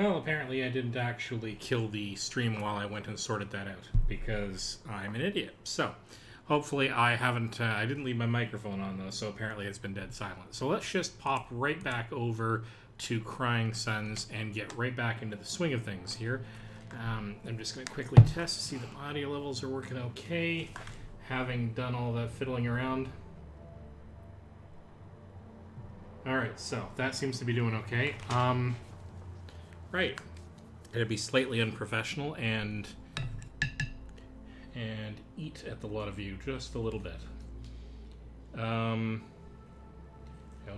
Well, apparently I didn't actually kill the stream while I went and sorted that out, because I'm an idiot. So, hopefully I haven't, I didn't leave my microphone on though, so apparently it's been dead silent. So let's just pop right back over to Crying Suns and get right back into the swing of things here. I'm just going to quickly test to see that my audio levels are working okay, having done all that fiddling around. Alright, so that seems to be doing okay. Right. It'd be slightly unprofessional and eat at the lot of you just a little bit. I'll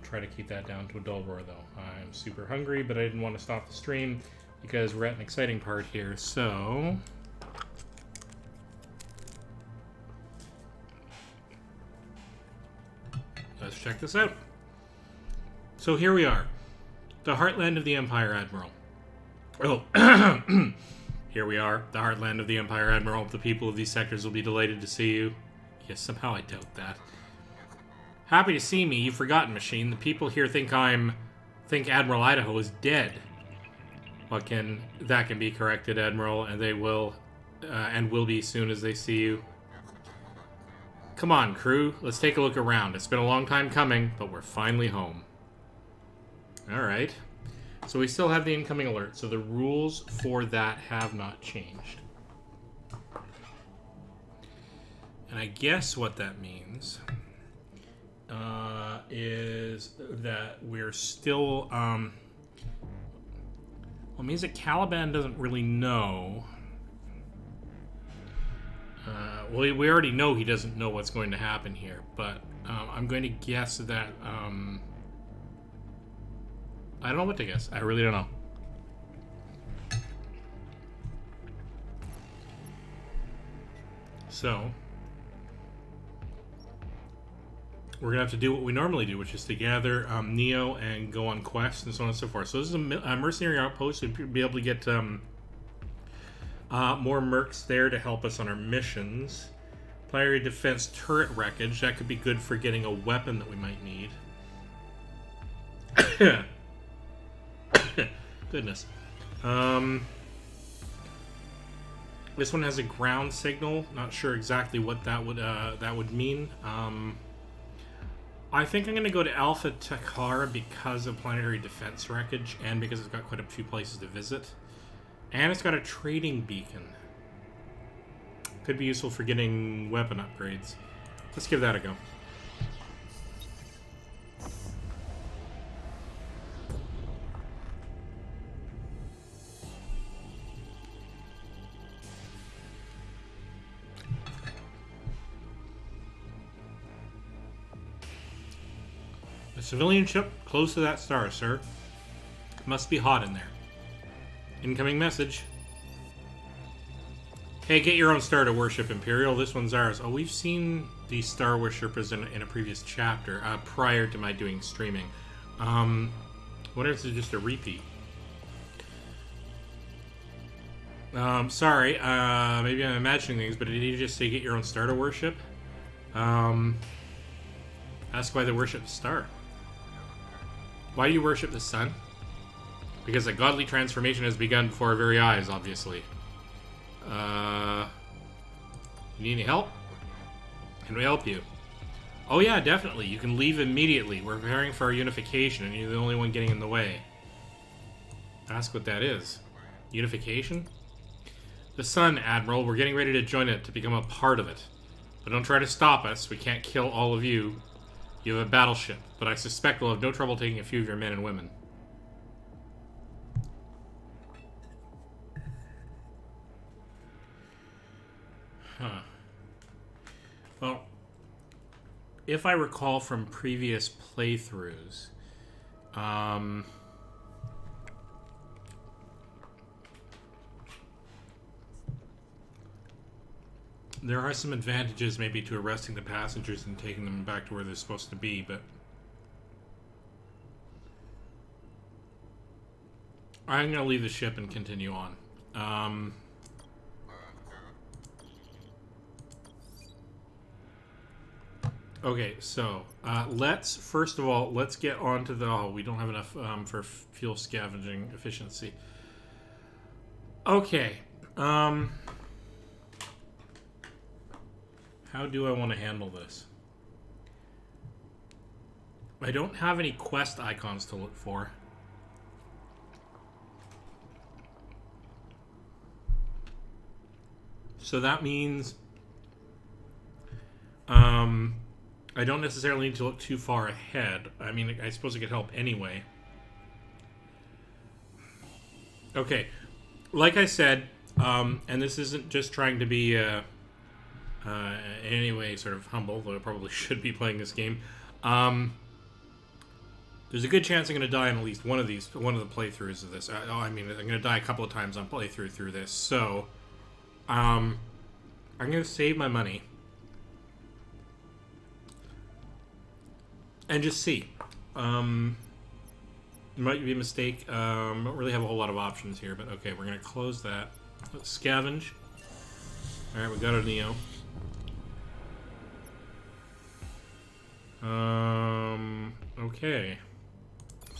try to keep that down to a dull roar though. I'm super hungry, but I didn't want to stop the stream because we're at an exciting part here, so let's check this out. So here we are. The heartland of the Empire, Admiral. Oh, here we are, the heartland of the Empire, Admiral. The people of these sectors will be delighted to see you. Yes, somehow I doubt that. Happy to see me, you've forgotten, machine. The people here think Admiral Idaho is dead. That can be corrected, Admiral, and they will, and will be soon as they see you. Come on, crew, let's take a look around. It's been a long time coming, but we're finally home. Alright. So we still have the incoming alert, so the rules for that have not changed. And I guess what that means is that we're still, well, it means that Caliban doesn't really know. Well, we already know he doesn't know what's going to happen here, but I'm going to guess that, I don't know what to guess. I really don't know. So, we're going to have to do what we normally do, which is to gather Neo and go on quests and so on and so forth. So this is a mercenary outpost. We'd be able to get more mercs there to help us on our missions. Planetary defense turret wreckage. That could be good for getting a weapon that we might need. Goodness. This one has a ground signal. Not sure exactly what that would mean. I think I'm going to go to Alpha Takara because of planetary defense wreckage and because it's got quite a few places to visit. And it's got a trading beacon. Could be useful for getting weapon upgrades. Let's give that a go. A civilian ship close to that star, sir. Must be hot in there. Incoming message. Hey, get your own star to worship, Imperial. This one's ours. Oh, we've seen the Star Worshippers in a previous chapter, prior to my doing streaming. What if it's just a repeat? Sorry, maybe I'm imagining things, but did you just say get your own star to worship? Ask why they worship the star. Why do you worship the sun? Because a godly transformation has begun before our very eyes, obviously. You need any help? Can we help you? Oh yeah, definitely. You can leave immediately. We're preparing for our unification, and you're the only one getting in the way. Ask what that is. Unification? The sun, Admiral. We're getting ready to join it, to become a part of it. But don't try to stop us. We can't kill all of you. You have a battleship, but I suspect we'll have no trouble taking a few of your men and women. Huh. Well, if I recall from previous playthroughs, there are some advantages maybe to arresting the passengers and taking them back to where they're supposed to be, but I'm going to leave the ship and continue on. Okay, so first of all, let's get on to the... Oh, we don't have enough for fuel scavenging efficiency. Okay. How do I want to handle this? I don't have any quest icons to look for. So that means I don't necessarily need to look too far ahead. I mean, I suppose it could help anyway. Okay. Like I said, and this isn't just trying to be in any way sort of humble, though I probably should be playing this game. There's a good chance I'm going to die on at least one of the playthroughs of this. I mean, I'm going to die a couple of times on playthrough through this. So, I'm going to save my money and just see. It might be a mistake. Don't really have a whole lot of options here, but okay, we're going to close that. Let's scavenge. Alright, we got a Neo. Okay.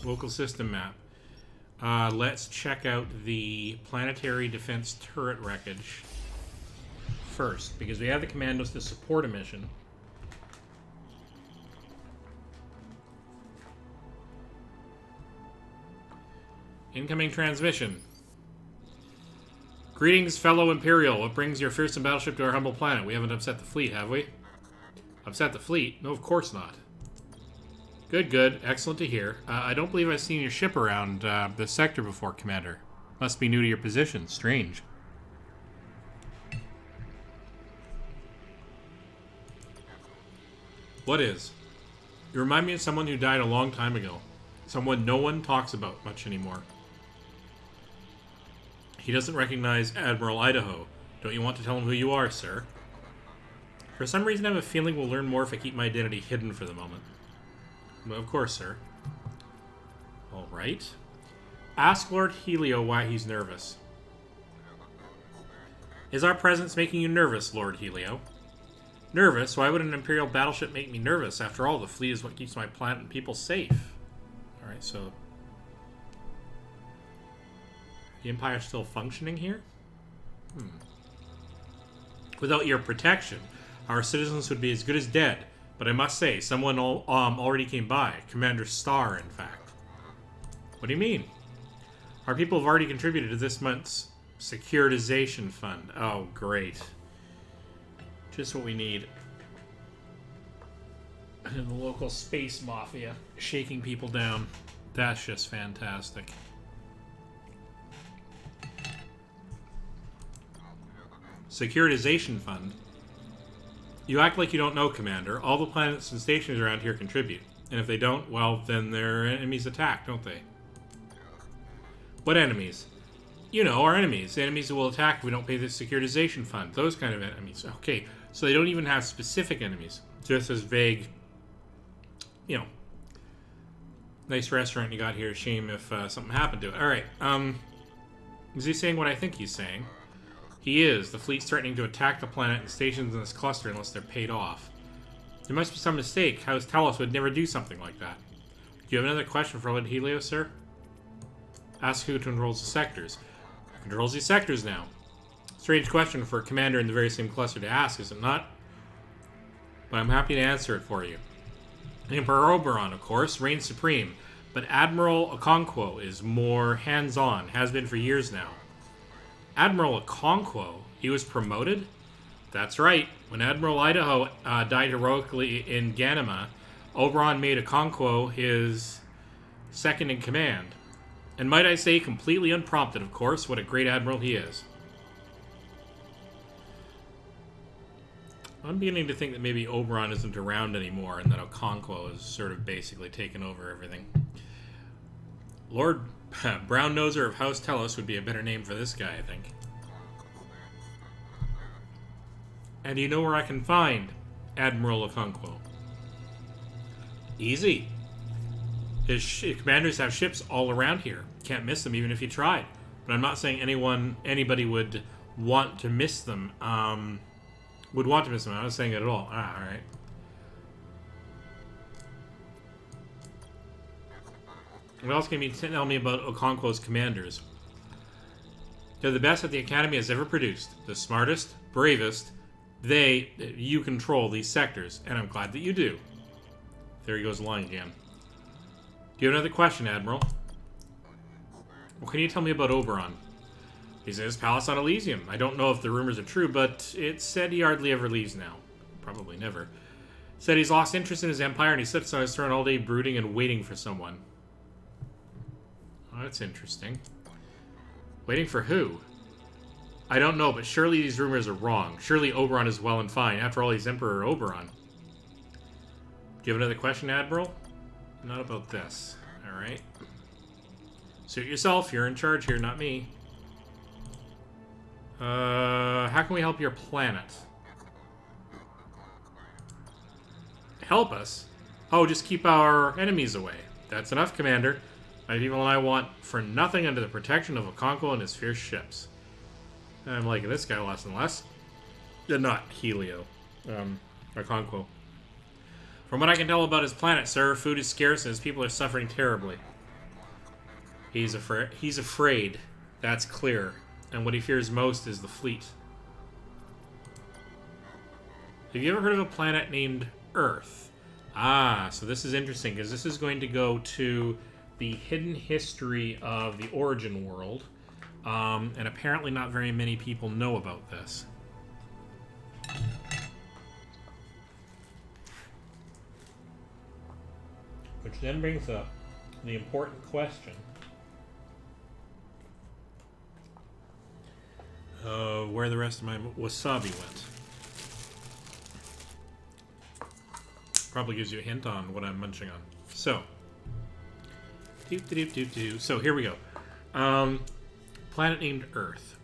Local system map. Let's check out the planetary defense turret wreckage first, because we have the commandos to support a mission. Incoming transmission. Greetings, fellow Imperial. What brings your fearsome battleship to our humble planet? We haven't upset the fleet, have we? Upset the fleet? No, of course not. Good, good. Excellent to hear. I don't believe I've seen your ship around this sector before, Commander. Must be new to your position. Strange. What is? You remind me of someone who died a long time ago. Someone no one talks about much anymore. He doesn't recognize Admiral Idaho. Don't you want to tell him who you are, sir? For some reason, I have a feeling we'll learn more if I keep my identity hidden for the moment. Well, of course, sir. Alright. Ask Lord Helio why he's nervous. Is our presence making you nervous, Lord Helio? Nervous? Why would an Imperial battleship make me nervous? After all, the fleet is what keeps my planet and people safe. Alright, so... the Empire's still functioning here? Without your protection, our citizens would be as good as dead. But I must say, someone already came by. Commander Starr, in fact. What do you mean? Our people have already contributed to this month's securitization fund. Oh, great. Just what we need. And the local space mafia shaking people down. That's just fantastic. Securitization fund? You act like you don't know, Commander. All the planets and stations around here contribute. And if they don't, well, then their enemies attack, don't they? What enemies? You know, our enemies. The enemies who will attack if we don't pay the securitization fund. Those kind of enemies. Okay, so they don't even have specific enemies. Just as vague, you know. Nice restaurant you got here. Shame if something happened to it. Alright, is he saying what I think he's saying? He is. The fleet's threatening to attack the planet and stations in this cluster unless they're paid off. There must be some mistake. House Talos would never do something like that. Do you have another question for Lord Helio, sir? Ask who controls the sectors. Who controls these sectors now? Strange question for a commander in the very same cluster to ask, is it not? But I'm happy to answer it for you. Emperor Oberon, of course, reigns supreme, but Admiral Okonkwo is more hands-on, has been for years now. Admiral Okonkwo? He was promoted? That's right. When Admiral Idaho died heroically in Ganima, Oberon made Okonkwo his second in command. And might I say, completely unprompted, of course. What a great admiral he is. I'm beginning to think that maybe Oberon isn't around anymore and that Okonkwo has sort of basically taken over everything. Lord Brown-Noser of House Talos would be a better name for this guy, I think. And you know where I can find Admiral Okonkwo? Easy. His commanders have ships all around here. Can't miss them even if you tried. But I'm not saying anybody would want to miss them. I'm not saying it at all. Alright. What else can you tell me about Okonkwo's commanders? They're the best that the Academy has ever produced. The smartest, bravest. You control these sectors, and I'm glad that you do. There he goes lying again. Do you have another question, Admiral? What can you tell me about Oberon? He's in his palace on Elysium. I don't know if the rumors are true, but it's said he hardly ever leaves now. Probably never. Said he's lost interest in his empire and he sits on his throne all day brooding and waiting for someone. Oh, that's interesting. Waiting for who? I don't know, but surely these rumors are wrong. Surely Oberon is well and fine. After all, he's Emperor Oberon. Do you have another question, Admiral? Not about this. Alright. Suit yourself. You're in charge here, not me. How can we help your planet? Help us? Oh, just keep our enemies away. That's enough, Commander. My people and I want for nothing under the protection of Okonkwo and his fierce ships. I'm liking this guy less and less. Not Helio. Okonkwo. From what I can tell about his planet, sir, food is scarce and his people are suffering terribly. He's afraid. That's clear. And what he fears most is the fleet. Have you ever heard of a planet named Earth? Ah, so this is interesting, because this is going to go to the hidden history of the origin world. And apparently not very many people know about this. Which then brings up the important question. Where the rest of my wasabi went. Probably gives you a hint on what I'm munching on. So. So, here we go. Planet named Earth.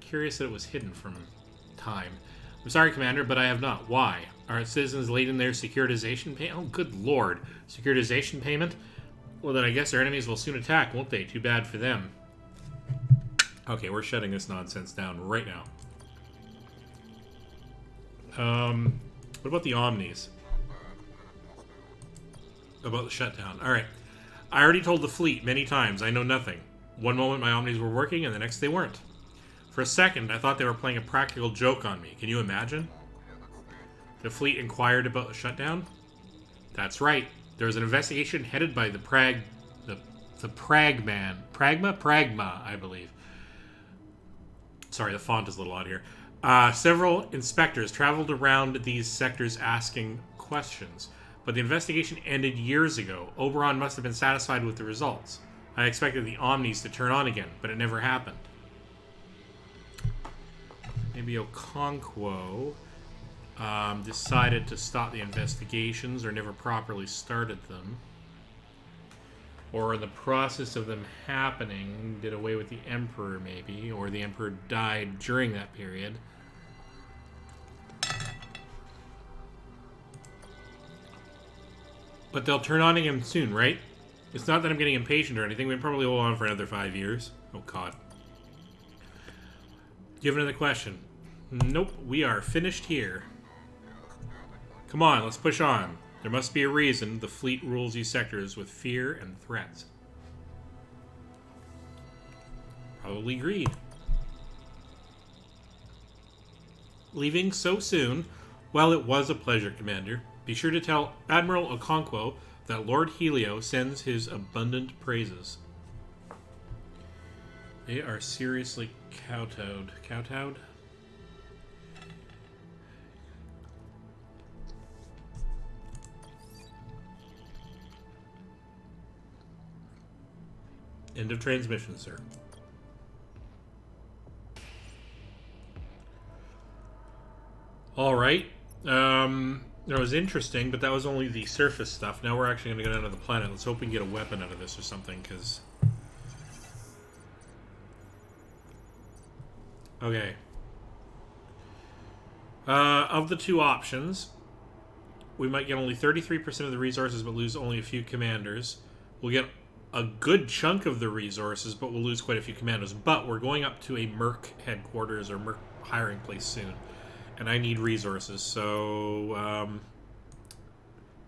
Curious that it was hidden from time. I'm sorry, Commander, but I have not. Why? Are citizens late in their securitization payment? Oh, good lord. Securitization payment? Well, then I guess their enemies will soon attack, won't they? Too bad for them. Okay, we're shutting this nonsense down right now. What about the Omnis? About the shutdown. Alright. I already told the fleet many times I know nothing. One moment my Omnis were working and the next they weren't. For a second, I thought they were playing a practical joke on me. Can you imagine? The fleet inquired about the shutdown? That's right. There was an investigation headed by the Pragma, I believe. Sorry, the font is a little odd here. Several inspectors traveled around these sectors asking questions. But the investigation ended years ago. Oberon must have been satisfied with the results. I expected the Omnis to turn on again, but it never happened. Maybe Okonkwo decided to stop the investigations or never properly started them. Or in the process of them happening, did away with the Emperor maybe, or the Emperor died during that period. But they'll turn on again soon, right? It's not that I'm getting impatient or anything. We probably hold on for another 5 years. Oh, God. Do you have another question? Nope. We are finished here. Come on, let's push on. There must be a reason the fleet rules these sectors with fear and threats. Probably greed. Leaving so soon? Well, it was a pleasure, Commander. Be sure to tell Admiral Okonkwo that Lord Helio sends his abundant praises. They are seriously kowtowed. Kowtowed? End of transmission, sir. Alright. That was interesting, but that was only the surface stuff. Now we're actually going to go down to the planet. Let's hope we can get a weapon out of this or something, because... Okay. Of the two options, we might get only 33% of the resources, but lose only a few commanders. We'll get a good chunk of the resources, but we'll lose quite a few commanders. But we're going up to a Merc headquarters or Merc hiring place soon. And I need resources, so,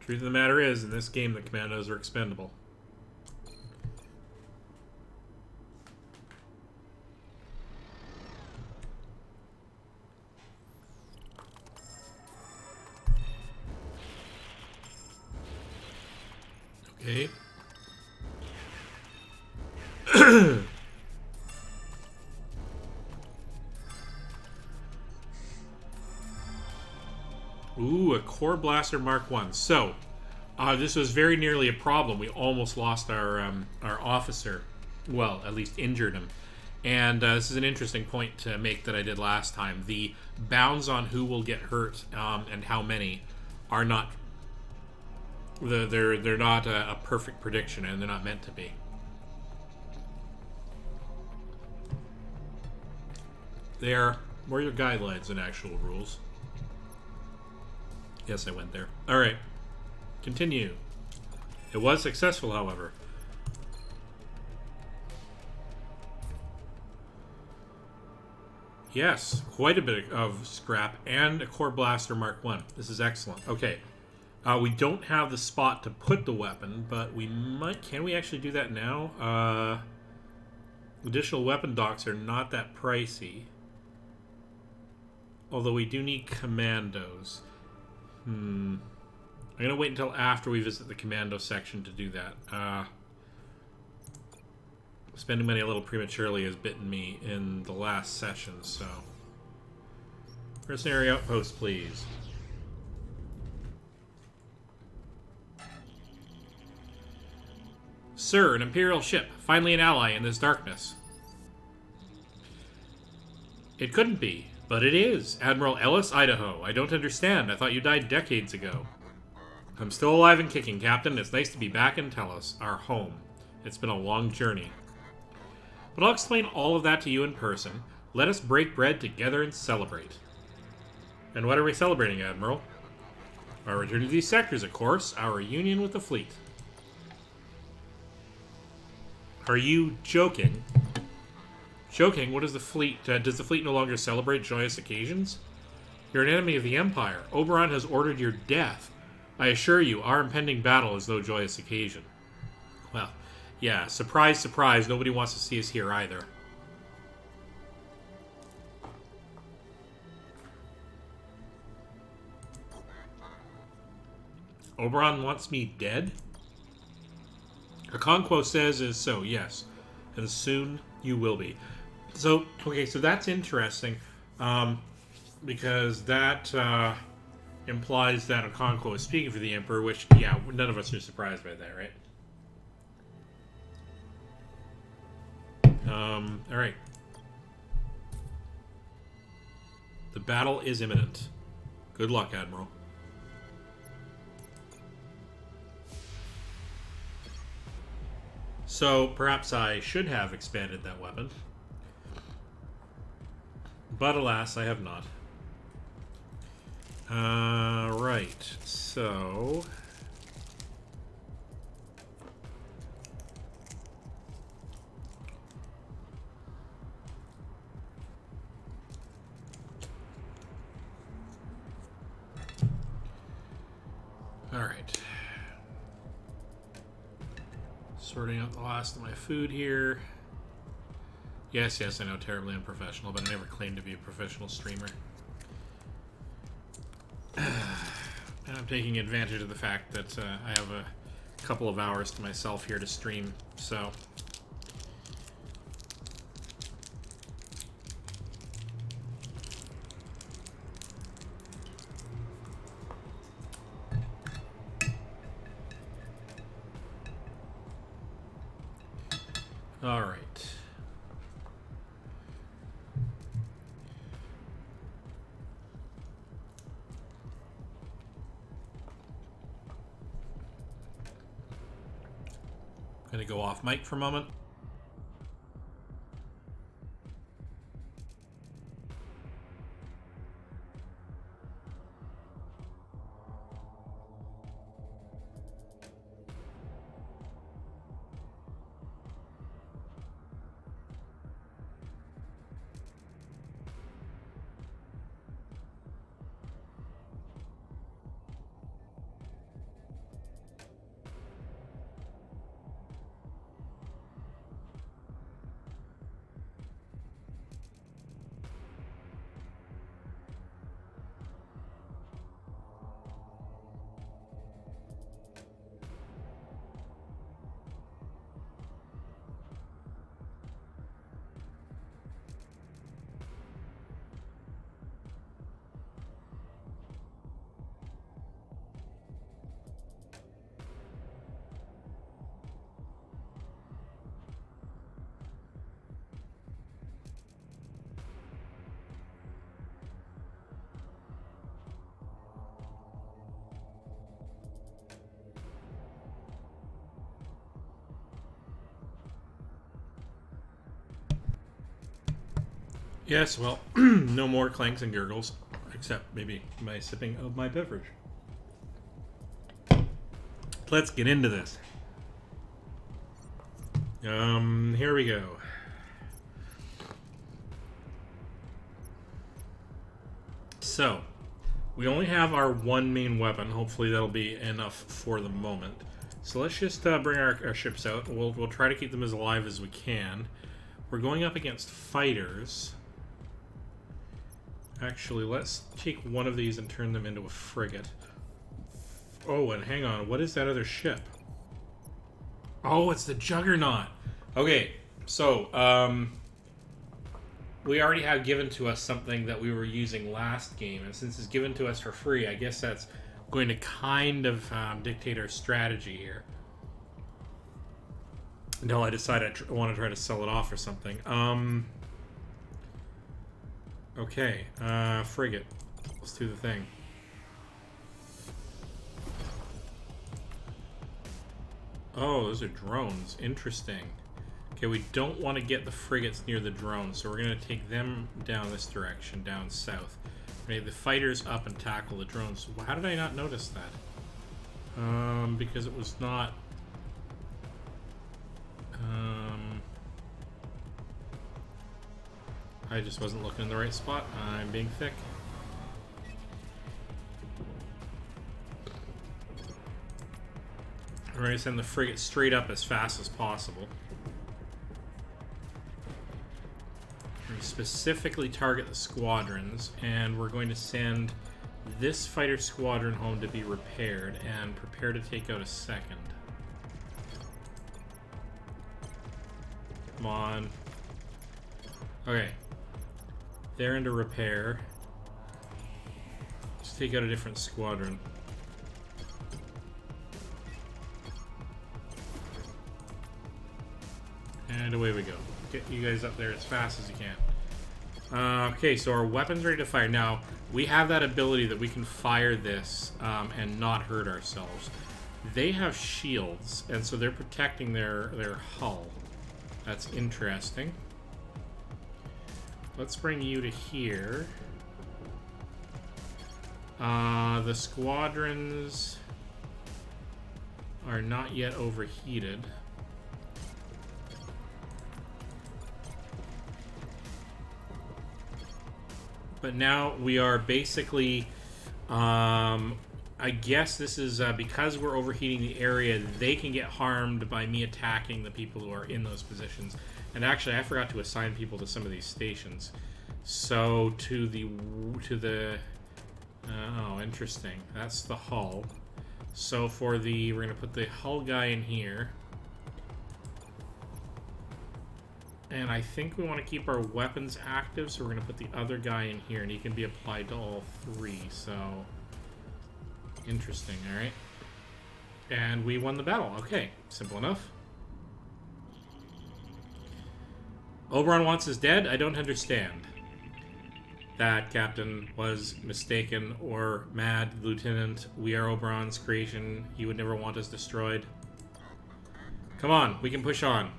truth of the matter is, in this game, the commandos are expendable. Okay. Ooh, a Core Blaster Mark 1. So, this was very nearly a problem. We almost lost our officer. Well, at least injured him. And this is an interesting point to make that I did last time. The bounds on who will get hurt and how many are not. They're not a perfect prediction, and they're not meant to be. Where are your guidelines and actual rules? Yes, I went there. All right, continue. It was successful, however. Yes, quite a bit of scrap and a Core Blaster Mark 1. This is excellent. Okay. We don't have the spot to put the weapon, but we might... Can we actually do that now? Additional weapon docks are not that pricey. Although we do need commandos. I'm going to wait until after we visit the commando section to do that. Spending money a little prematurely has bitten me in the last session, so... Mercenary outpost, please. Sir, an Imperial ship. Finally an ally in this darkness. It couldn't be, but it is. Admiral Ellis, Idaho. I don't understand. I thought you died decades ago. I'm still alive and kicking, Captain. It's nice to be back in Telos, our home. It's been a long journey. But I'll explain all of that to you in person. Let us break bread together and celebrate. And what are we celebrating, Admiral? Our return to these sectors, of course. Our union with the fleet. Are you joking? Joking? What is the fleet? Does the fleet no longer celebrate joyous occasions? You're an enemy of the Empire. Oberon has ordered your death. I assure you, our impending battle is no joyous occasion. Well, yeah, surprise, surprise, nobody wants to see us here either. Oberon wants me dead? Okonkwo says is so, yes. And soon you will be. So, okay, so that's interesting. Because that implies that Okonkwo is speaking for the Emperor, which, yeah, none of us are surprised by that, right? Alright. The battle is imminent. Good luck, Admiral. So, perhaps I should have expanded that weapon. But alas, I have not. Right. So... Alright. Sorting out the last of my food here. Yes, I know, terribly unprofessional, but I never claimed to be a professional streamer. And I'm taking advantage of the fact that I have a couple of hours to myself here to stream, so... All right. Gonna go off mic for a moment. Yes, well, no more clanks and gurgles, except maybe my sipping of my beverage. Let's get into this. Here we go. So, we only have our one main weapon. Hopefully that'll be enough for the moment. So let's just bring our ships out. We'll try to keep them as alive as we can. We're going up against fighters. Actually, let's take one of these and turn them into a frigate. Oh, and hang on. What is that other ship? Oh, it's the Juggernaut. Okay, so, we already have given to us something that we were using last game, and since it's given to us for free, I guess that's going to kind of dictate our strategy here. Until I decide I want to try to sell it off or something. Okay, frigate. Let's do the thing. Oh, those are drones. Interesting. Okay, we don't want to get the frigates near the drones, so we're going to take them down this direction, down south. Make the fighters up and tackle the drones. How did I not notice that? Because it was not... I just wasn't looking in the right spot. I'm being thick. We're going to send the frigate straight up as fast as possible. We're going to specifically target the squadrons, and we're going to send this fighter squadron home to be repaired and prepare to take out a second. Come on. Okay. They're into repair. Let's take out a different squadron. And away we go. Get you guys up there as fast as you can. Okay, so our weapon's ready to fire. Now, we have that ability that we can fire this and not hurt ourselves. They have shields, and so they're protecting their hull. That's interesting. Let's bring you to here. The squadrons are not yet overheated. But now we are basically, I guess this is because we're overheating the area, they can get harmed by me attacking the people who are in those positions. And actually, I forgot to assign people to some of these stations. So to the oh, interesting. That's the hull. So for the, we're gonna put the hull guy in here. And I think we want to keep our weapons active, so we're going to put the other guy in here, and he can be applied to all three, so... Interesting, alright. And we won the battle. Okay, simple enough. Oberon wants us dead? I don't understand. That captain was mistaken or mad, Lieutenant. We are Oberon's creation. He would never want us destroyed. Come on, we can push on.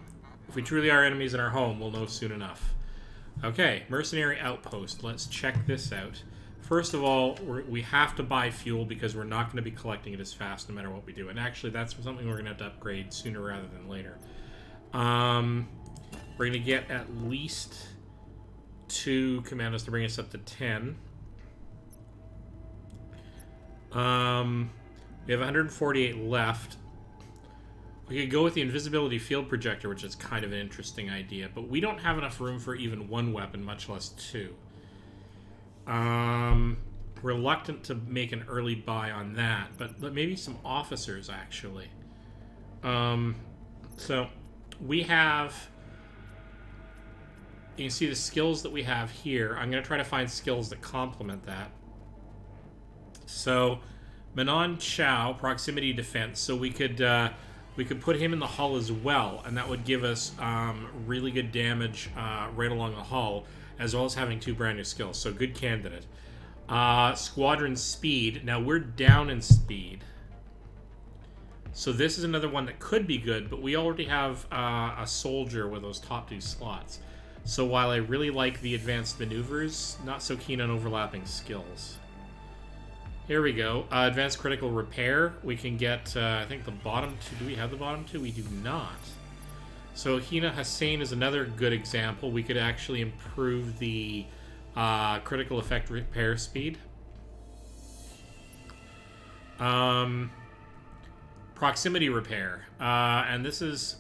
If we truly are enemies in our home, we'll know soon enough. Okay, mercenary outpost. Let's check this out. First of all, we have to buy fuel because we're not going to be collecting it as fast no matter what we do. And actually, that's something we're going to have to upgrade sooner rather than later. We're going to get at least 2 commandos to bring us up to 10. We have 148 left. We could go with the invisibility field projector, which is kind of an interesting idea, but we don't have enough room for even 1 weapon, much less 2. Reluctant to make an early buy on that, but maybe some officers, actually. So, we have... You can see the skills that we have here. I'm going to try to find skills that complement that. So, Manon Chao, proximity defense, so we could put him in the hull as well, and that would give us really good damage right along the hull, as well as having 2 brand new skills. So good candidate. Squadron speed. Now we're down in speed, so this is another one that could be good. But we already have a soldier with those top 2 slots. So while I really like the advanced maneuvers, not so keen on overlapping skills. Here we go. Advanced critical repair. We can get, I think, the bottom two. Do we have the bottom two? We do not. So Hina Hussein is another good example. We could actually improve the critical effect repair speed. Proximity repair. And this is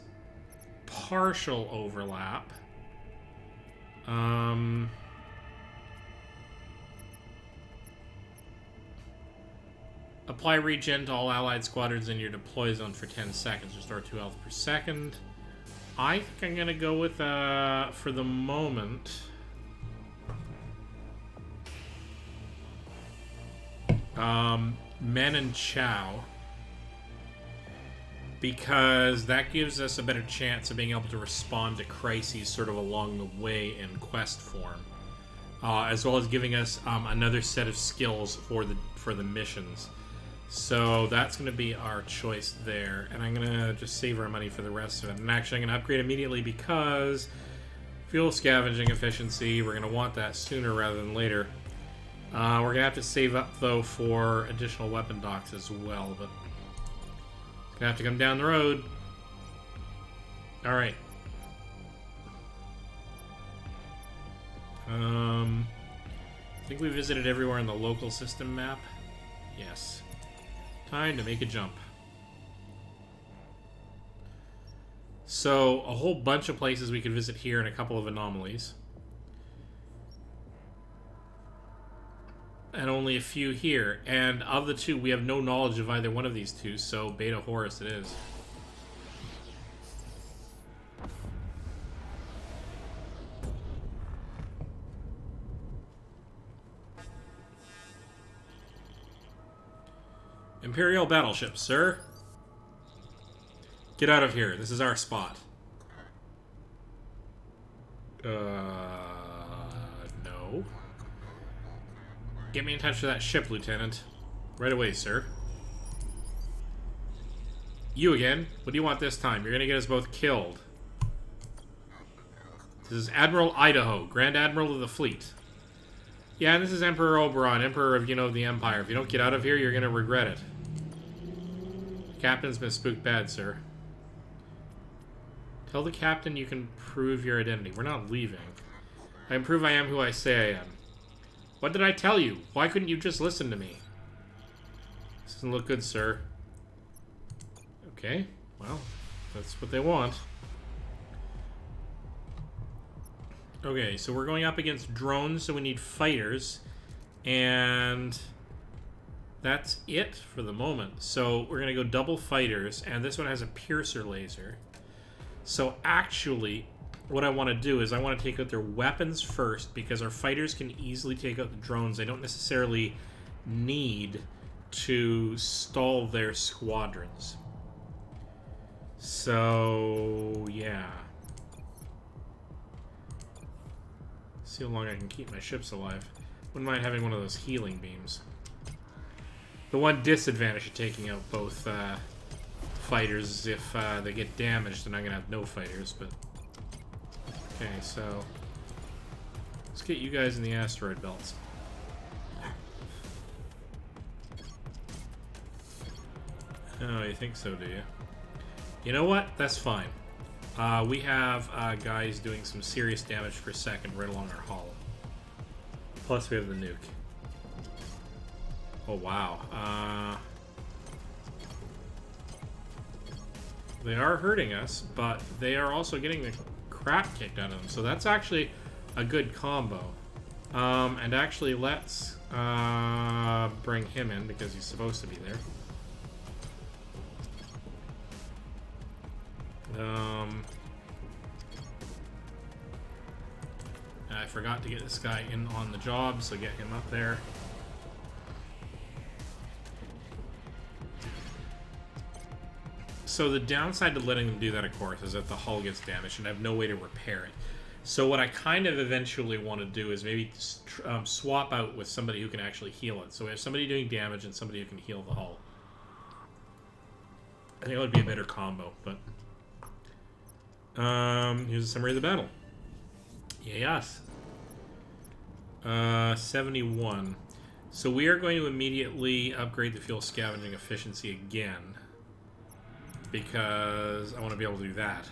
partial overlap. Apply regen to all allied squadrons in your deploy zone for 10 seconds. Restore 2 health per second. I think I'm gonna go with, for the moment, Men and Chow. Because that gives us a better chance of being able to respond to crises sort of along the way in quest form. As well as giving us another set of skills for the missions. So that's going to be our choice there. And I'm going to just save our money for the rest of it. And actually I'm going to upgrade immediately because fuel scavenging efficiency, we're going to want that sooner rather than later. We're going to have to save up, though, for additional weapon docks as well. But it's going to have to come down the road. Alright. I think we visited everywhere in the local system map. Yes. Time to make a jump. So, a whole bunch of places we could visit here and a couple of anomalies. And only a few here. And of the two, we have no knowledge of either one of these two, so Beta Horus it is. Imperial battleship, sir. Get out of here. This is our spot. No. Get me in touch with that ship, Lieutenant. Right away, sir. You again? What do you want this time? You're gonna get us both killed. This is Admiral Idaho, Grand Admiral of the Fleet. Yeah, and this is Emperor Oberon, Emperor of, the Empire. If you don't get out of here, you're gonna regret it. Captain's been spooked bad, sir. Tell the captain you can prove your identity. We're not leaving. I can prove I am who I say I am. What did I tell you? Why couldn't you just listen to me? This doesn't look good, sir. Okay, well, that's what they want. Okay, so we're going up against drones, so we need fighters. And that's it for the moment. So we're going to go double fighters, and this one has a piercer laser. So actually, what I want to do is I want to take out their weapons first, because our fighters can easily take out the drones. They don't necessarily need to stall their squadrons. So, yeah. See how long I can keep my ships alive. Wouldn't mind having one of those healing beams. The one disadvantage of taking out both fighters is if they get damaged, then I'm going to have no fighters, but... Okay, so... let's get you guys in the asteroid belts. Oh, you think so, do you? You know what? That's fine. We have guys doing some serious damage per second right along our hull. Plus we have the nuke. Oh, wow. They are hurting us, but they are also getting the crap kicked out of them. So that's actually a good combo. And actually, let's bring him in because he's supposed to be there. I forgot to get this guy in on the job, so get him up there. So the downside to letting them do that, of course, is that the hull gets damaged and I have no way to repair it. So what I kind of eventually want to do is maybe swap out with somebody who can actually heal it. So we have somebody doing damage and somebody who can heal the hull. I think that would be a better combo, but... here's a summary of the battle. Yes. 71. So we are going to immediately upgrade the fuel scavenging efficiency again. Because I want to be able to do that.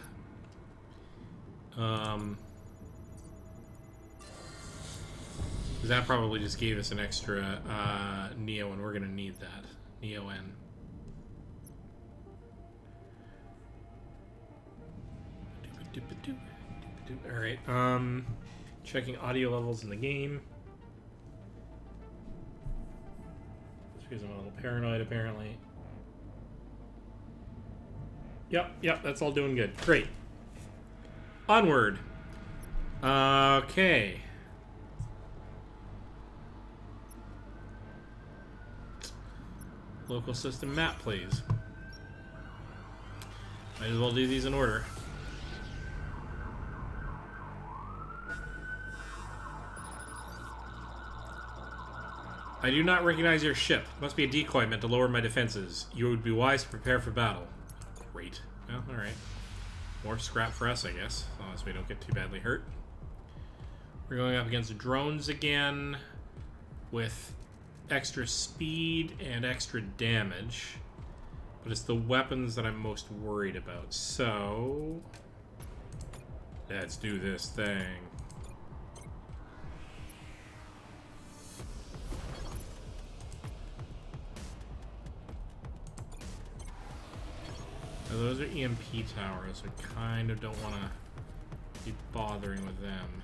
That probably just gave us an extra Neo, and we're going to need that. Neo-N. Alright, checking audio levels in the game. Just because I'm a little paranoid, apparently. Yep, that's all doing good. Great. Onward. Okay. Local system map, please. Might as well do these in order. I do not recognize your ship. Must be a decoy meant to lower my defenses. You would be wise to prepare for battle. Great. Well, alright. More scrap for us, I guess. As long as we don't get too badly hurt. We're going up against drones again. With extra speed and extra damage. But it's the weapons that I'm most worried about. So... let's do this thing. Now those are EMP towers. I kind of don't want to be bothering with them.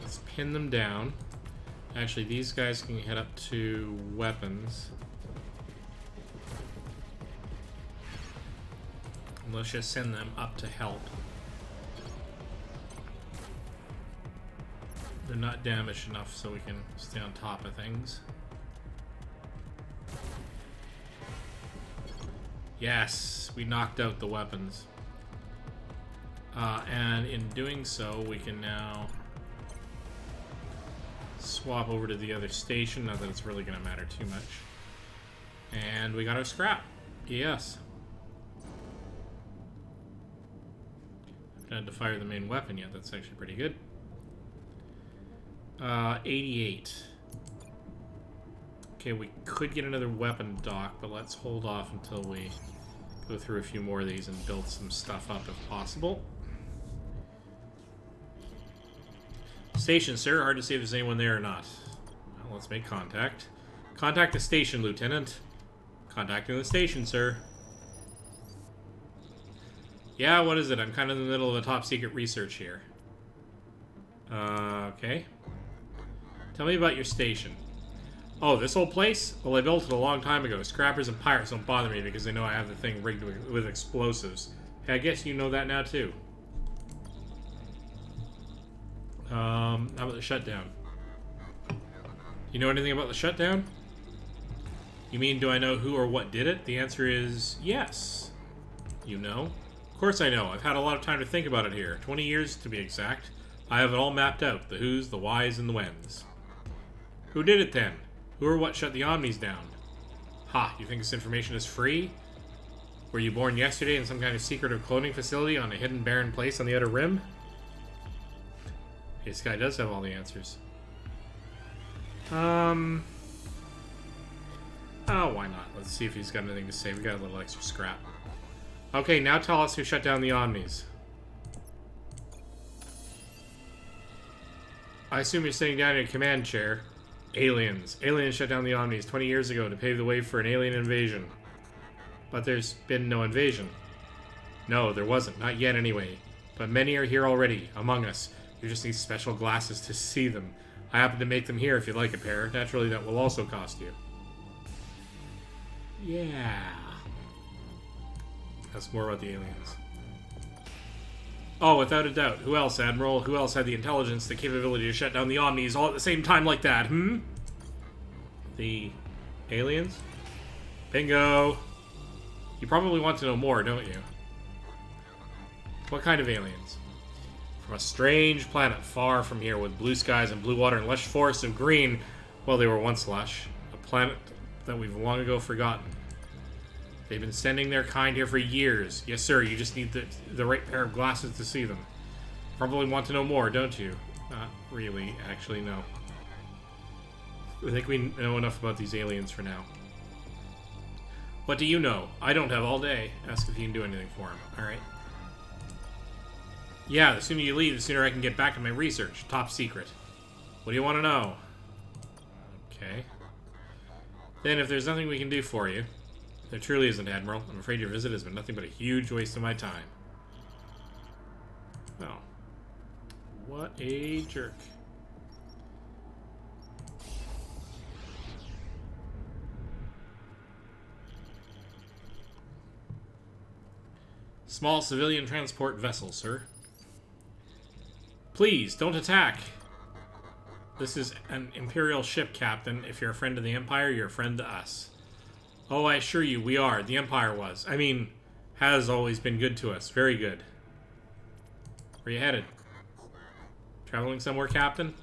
Let's pin them down. Actually, these guys can head up to weapons. And let's just send them up to help. They're not damaged enough so we can stay on top of things. Yes, we knocked out the weapons. And in doing so, we can now swap over to the other station, not that it's really going to matter too much. And we got our scrap. Yes. I haven't had to fire the main weapon yet. That's actually pretty good. 88. Okay, we could get another weapon dock, but let's hold off until we go through a few more of these and build some stuff up if possible. Station, sir. Hard to see if there's anyone there or not. Well, let's make contact. Contact the station, Lieutenant. Contacting the station, sir. Yeah, what is it? I'm kind of in the middle of a top-secret research here. Okay. Tell me about your station. Oh, this old place? Well, I built it a long time ago. Scrappers and pirates don't bother me because they know I have the thing rigged with explosives. Hey, I guess you know that now, too. How about the shutdown? You know anything about the shutdown? You mean, do I know who or what did it? The answer is yes. You know? Of course I know. I've had a lot of time to think about it here. 20 years, to be exact. I have it all mapped out. The who's, the whys, and the whens. Who did it, then? Who or what shut the Omnis down? Ha, you think this information is free? Were you born yesterday in some kind of secretive cloning facility on a hidden barren place on the Outer Rim? This guy does have all the answers. Oh, why not? Let's see if he's got anything to say. We got a little extra scrap. Okay, now tell us who shut down the Omnis. I assume you're sitting down in your command chair. Aliens. Aliens shut down the Omnis 20 years ago to pave the way for an alien invasion. But there's been no invasion. No, there wasn't. Not yet, anyway. But many are here already, among us. You just need special glasses to see them. I happen to make them here if you'd like a pair. Naturally, that will also cost you. Yeah. That's more about the aliens. Oh, without a doubt. Who else, Admiral? Who else had the intelligence, the capability to shut down the Omnis all at the same time like that, hmm? The aliens? Bingo! You probably want to know more, don't you? What kind of aliens? From a strange planet far from here with blue skies and blue water and lush forests of green. Well, they were once lush. A planet that we've long ago forgotten. They've been sending their kind here for years. Yes, sir, you just need the right pair of glasses to see them. Probably want to know more, don't you? Not really, actually, no. I think we know enough about these aliens for now. What do you know? I don't have all day. Ask if you can do anything for him. Alright. Yeah, the sooner you leave, the sooner I can get back to my research. Top secret. What do you want to know? Okay. Then, if there's nothing we can do for you, there truly isn't, Admiral. I'm afraid your visit has been nothing but a huge waste of my time. Oh. What a jerk. Small civilian transport vessel, sir. Please, don't attack. This is an Imperial ship, Captain. If you're a friend of the Empire, you're a friend to us. Oh, I assure you, we are. The Empire was. I mean, has always been good to us. Very good. Where are you headed? Traveling somewhere, Captain?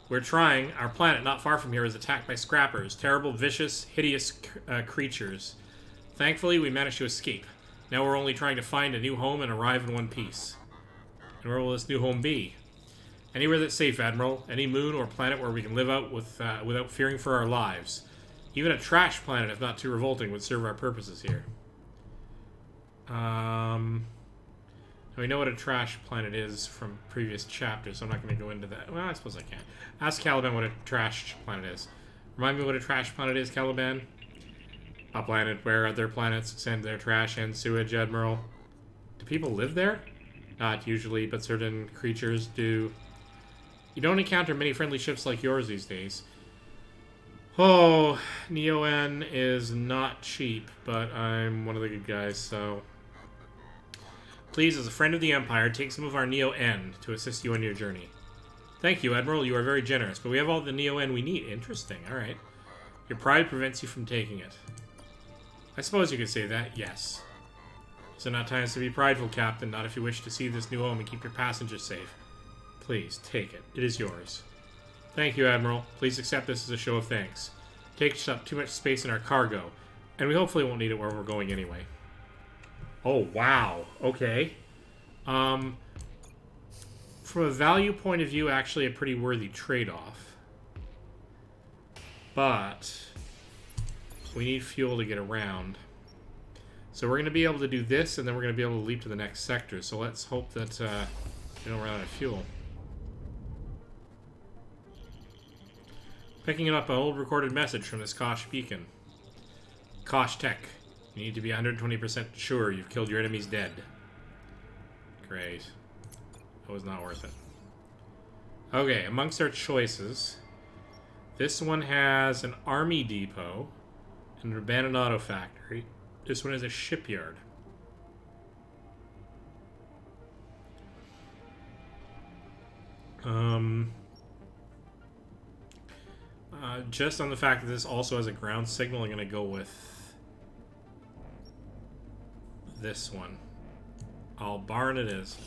We're trying. Our planet, not far from here, is attacked by scrappers. Terrible, vicious, hideous creatures. Thankfully, we managed to escape. Now we're only trying to find a new home and arrive in one piece. And where will this new home be? Anywhere that's safe, Admiral. Any moon or planet where we can live out without fearing for our lives. Even a trash planet, if not too revolting, would serve our purposes here. We know what a trash planet is from previous chapters, so I'm not going to go into that. Well, I suppose I can. Ask Caliban what a trash planet is. Remind me what a trash planet is, Caliban? A planet where other planets send their trash and sewage, Admiral. Do people live there? Not usually, but certain creatures do. You don't encounter many friendly ships like yours these days. Oh, Neo-N is not cheap, but I'm one of the good guys, so... Please, as a friend of the Empire, take some of our Neo-N to assist you on your journey. Thank you, Admiral. You are very generous, but we have all the Neo-N we need. Interesting. Alright. Your pride prevents you from taking it. I suppose you could say that, yes. These are not times to be prideful, Captain. Not if you wish to see this new home and keep your passengers safe. Please, take it. It is yours. Thank you, Admiral. Please accept this as a show of thanks. Takes up too much space in our cargo, and we hopefully won't need it where we're going anyway. Oh, wow. Okay. From a value point of view, actually a pretty worthy trade-off. But we need fuel to get around. So we're going to be able to do this, and then we're going to be able to leap to the next sector. So let's hope that we don't run out of fuel. Picking up an old recorded message from this Kosh beacon. Kosh Tech. You need to be 120% sure you've killed your enemies dead. Great. That was not worth it. Okay, amongst our choices, this one has an army depot and an abandoned auto factory. This one is a shipyard. Just on the fact that this also has a ground signal, I'm going to go with this one. All barn it is.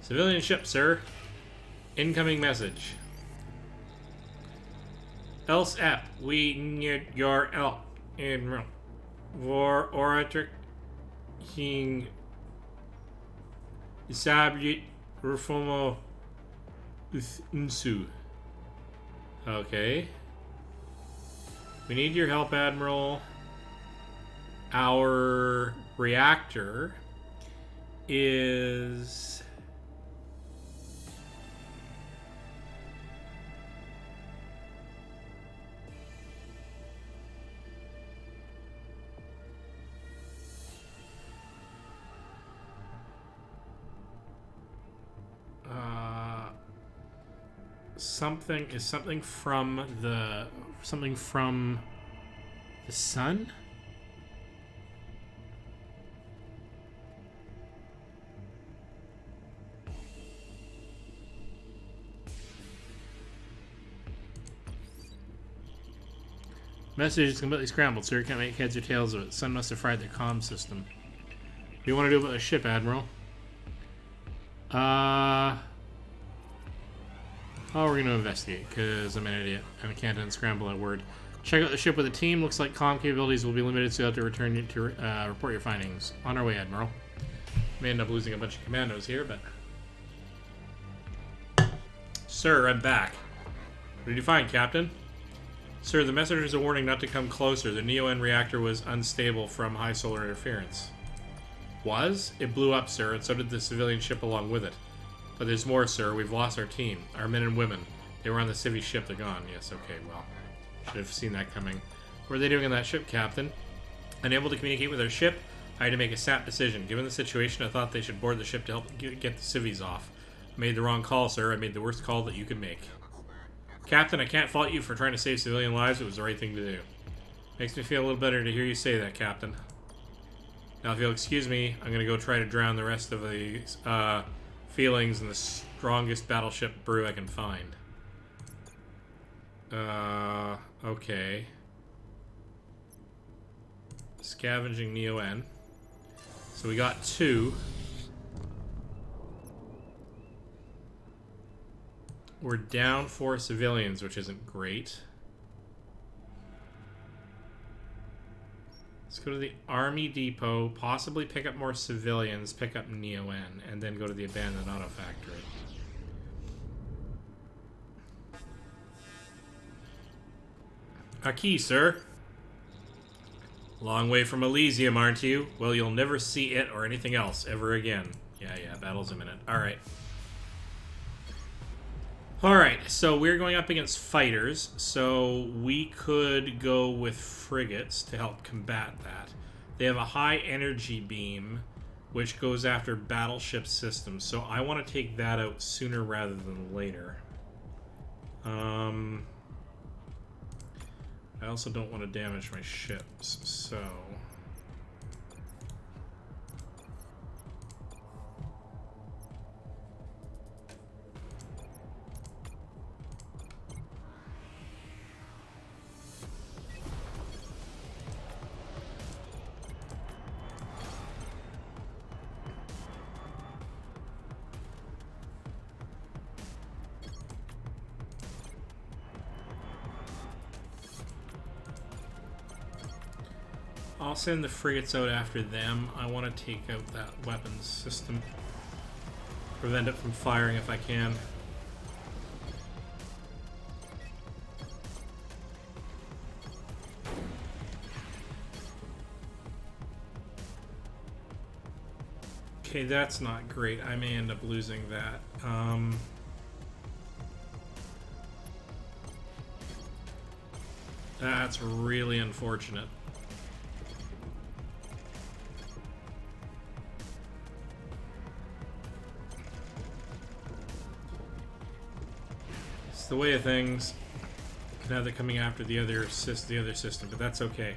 Civilian ship, sir. Incoming message. Else app, we need your help in war orator king Sabit Reformo Unsu. Okay. We need your help, Admiral. Our reactor is something from the sun? Message is completely scrambled, sir. Can't make heads or tails of it. Sun must have fried the comm system. do you want to do about the ship, Admiral? Oh, we're going to investigate, because I'm an idiot, and I can't unscramble that word. Check out the ship with a team. Looks like comm capabilities will be limited, so you'll have to return to report your findings. On our way, Admiral. May end up losing a bunch of commandos here, but... Sir, I'm back. What did you find, Captain? Sir, the messengers are warning not to come closer. The Neo-N reactor was unstable from high solar interference. Was? It blew up, sir, and so did the civilian ship along with it. But there's more, sir. We've lost our team. Our men and women. They were on the Civi ship. They're gone. Yes, okay, well. Should have seen that coming. What are they doing on that ship, Captain? Unable to communicate with our ship, I had to make a snap decision. Given the situation, I thought they should board the ship to help get the civvies off. I made the wrong call, sir. I made the worst call that you could make. Captain, I can't fault you for trying to save civilian lives. It was the right thing to do. Makes me feel a little better to hear you say that, Captain. Now, if you'll excuse me, I'm going to go try to drown the rest of these feelings in the strongest battleship brew I can find. Okay. Scavenging Neo-N. So we got 2. We're down 4 civilians, which isn't great. Let's go to the Army Depot, possibly pick up more civilians, pick up Neo-N, and then go to the abandoned auto factory. A key, sir. Long way from Elysium, aren't you? Well, you'll never see it or anything else ever again. Yeah, battle's imminent. Alright. Alright, so we're going up against fighters, so we could go with frigates to help combat that. They have a high energy beam, which goes after battleship systems, so I want to take that out sooner rather than later. I also don't want to damage my ships, so... I'll send the frigates out after them. I want to take out that weapons system. Prevent it from firing if I can. Okay, that's not great. I may end up losing that. That's really unfortunate. The way of things. Now they're coming after the other system, but that's okay.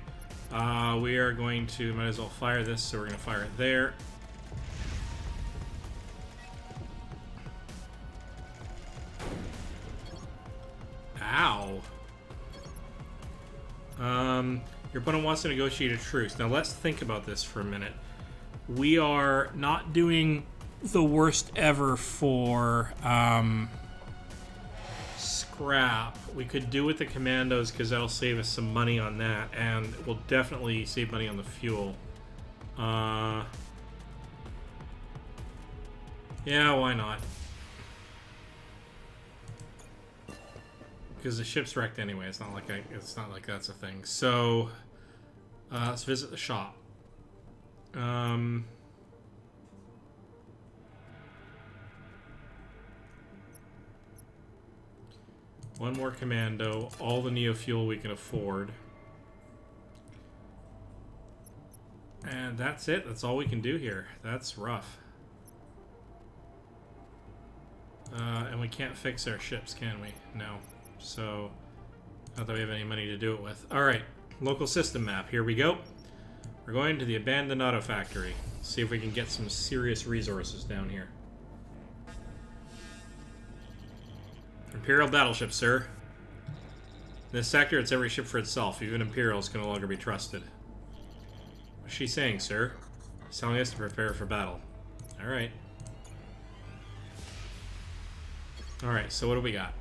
We are going to might as well fire this, so we're going to fire it there. Ow. Your opponent wants to negotiate a truce. Now let's think about this for a minute. We are not doing the worst ever for scrap. We could do with the commandos because that'll save us some money on that, and we'll definitely save money on the fuel. Yeah, why not? Because the ship's wrecked anyway. It's not like that's a thing. So let's visit the shop. One more commando, all the neo fuel we can afford. And that's it. That's all we can do here. That's rough. And we can't fix our ships, can we? No. So, not that we have any money to do it with. Alright, local system map. Here we go. We're going to the abandoned auto factory. See if we can get some serious resources down here. Imperial battleship, sir. In this sector, it's every ship for itself. Even Imperials can no longer be trusted. What's she saying, sir? He's telling us to prepare for battle. Alright. Alright, so what do we got?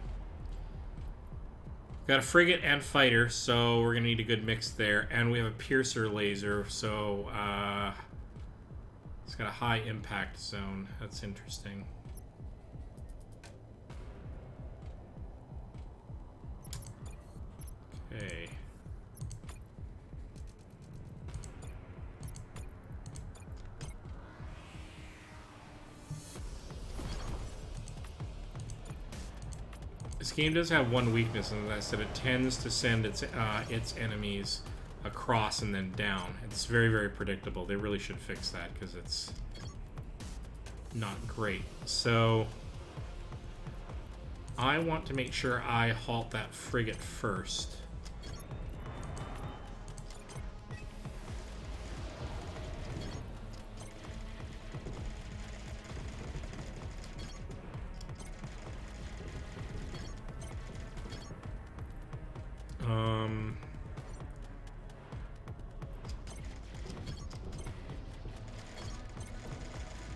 Got a frigate and fighter, so we're gonna need a good mix there. And we have a piercer laser, so it's got a high impact zone. That's interesting. Okay. This game does have one weakness, and that's that it tends to send its enemies across and then down. It's very, very predictable. They really should fix that because it's not great. So I want to make sure I halt that frigate first.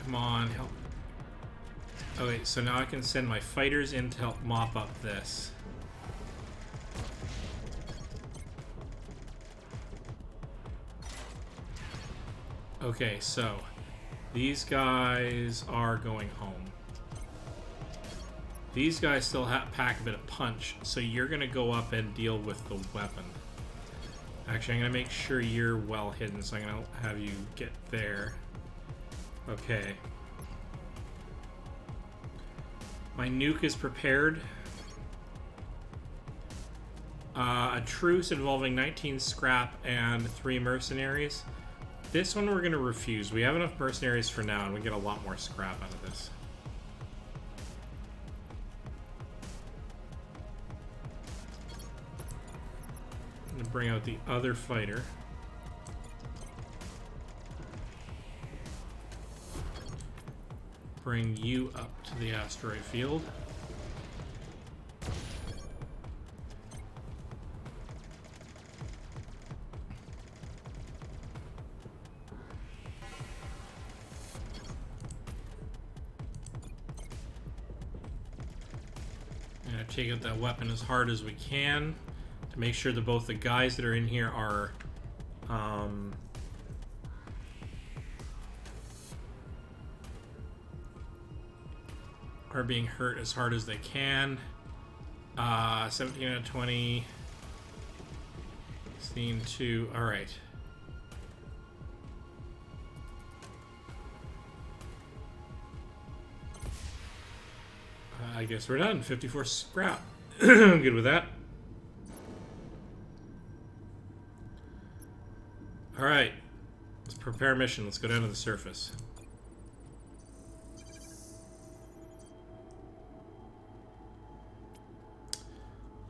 Come on, help. Okay, so now I can send my fighters in to help mop up this. Okay, so these guys are going home. These guys still pack a bit of punch, so you're going to go up and deal with the weapon. Actually, I'm going to make sure you're well hidden, so I'm going to have you get there. Okay. My nuke is prepared. A truce involving 19 scrap and 3 mercenaries. This one we're going to refuse. We have enough mercenaries for now, and we get a lot more scrap out of this. I'm going to bring out the other fighter. Bring you up to the asteroid field. And take out that weapon as hard as we can to make sure that both the guys that are in here are being hurt as hard as they can. 17 out of 20. 16 to... Alright. I guess we're done. 54 scrap. I'm good with that. Alright. Let's prepare mission. Let's go down to the surface.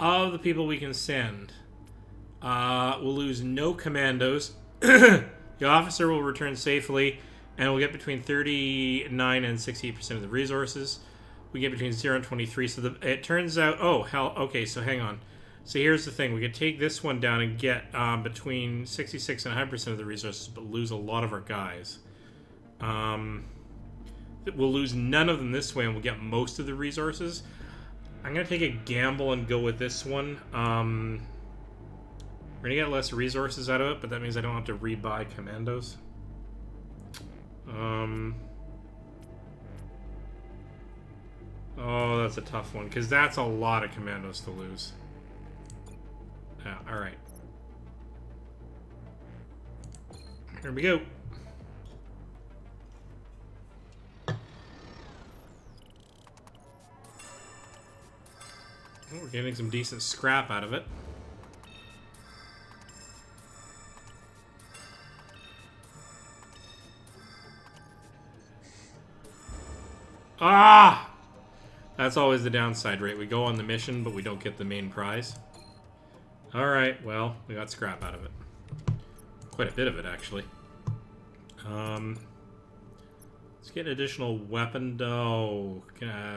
Of the people we can send, we'll lose no commandos. The officer will return safely, and we'll get between 39 and 68% of the resources. We get between 0 and 23. So it turns out... Oh, hell. Okay, so hang on. So here's the thing. We could take this one down and get between 66 and 100% of the resources, but lose a lot of our guys. We'll lose none of them this way, and we'll get most of the resources. I'm going to take a gamble and go with this one. We're going to get less resources out of it, but that means I don't have to rebuy commandos. Oh, that's a tough one, because that's a lot of commandos to lose. Yeah, alright. Here we go. We're getting some decent scrap out of it. Ah! That's always the downside, right? We go on the mission, but we don't get the main prize. Alright, well, we got scrap out of it. Quite a bit of it, actually. Let's get an additional weapon. Oh,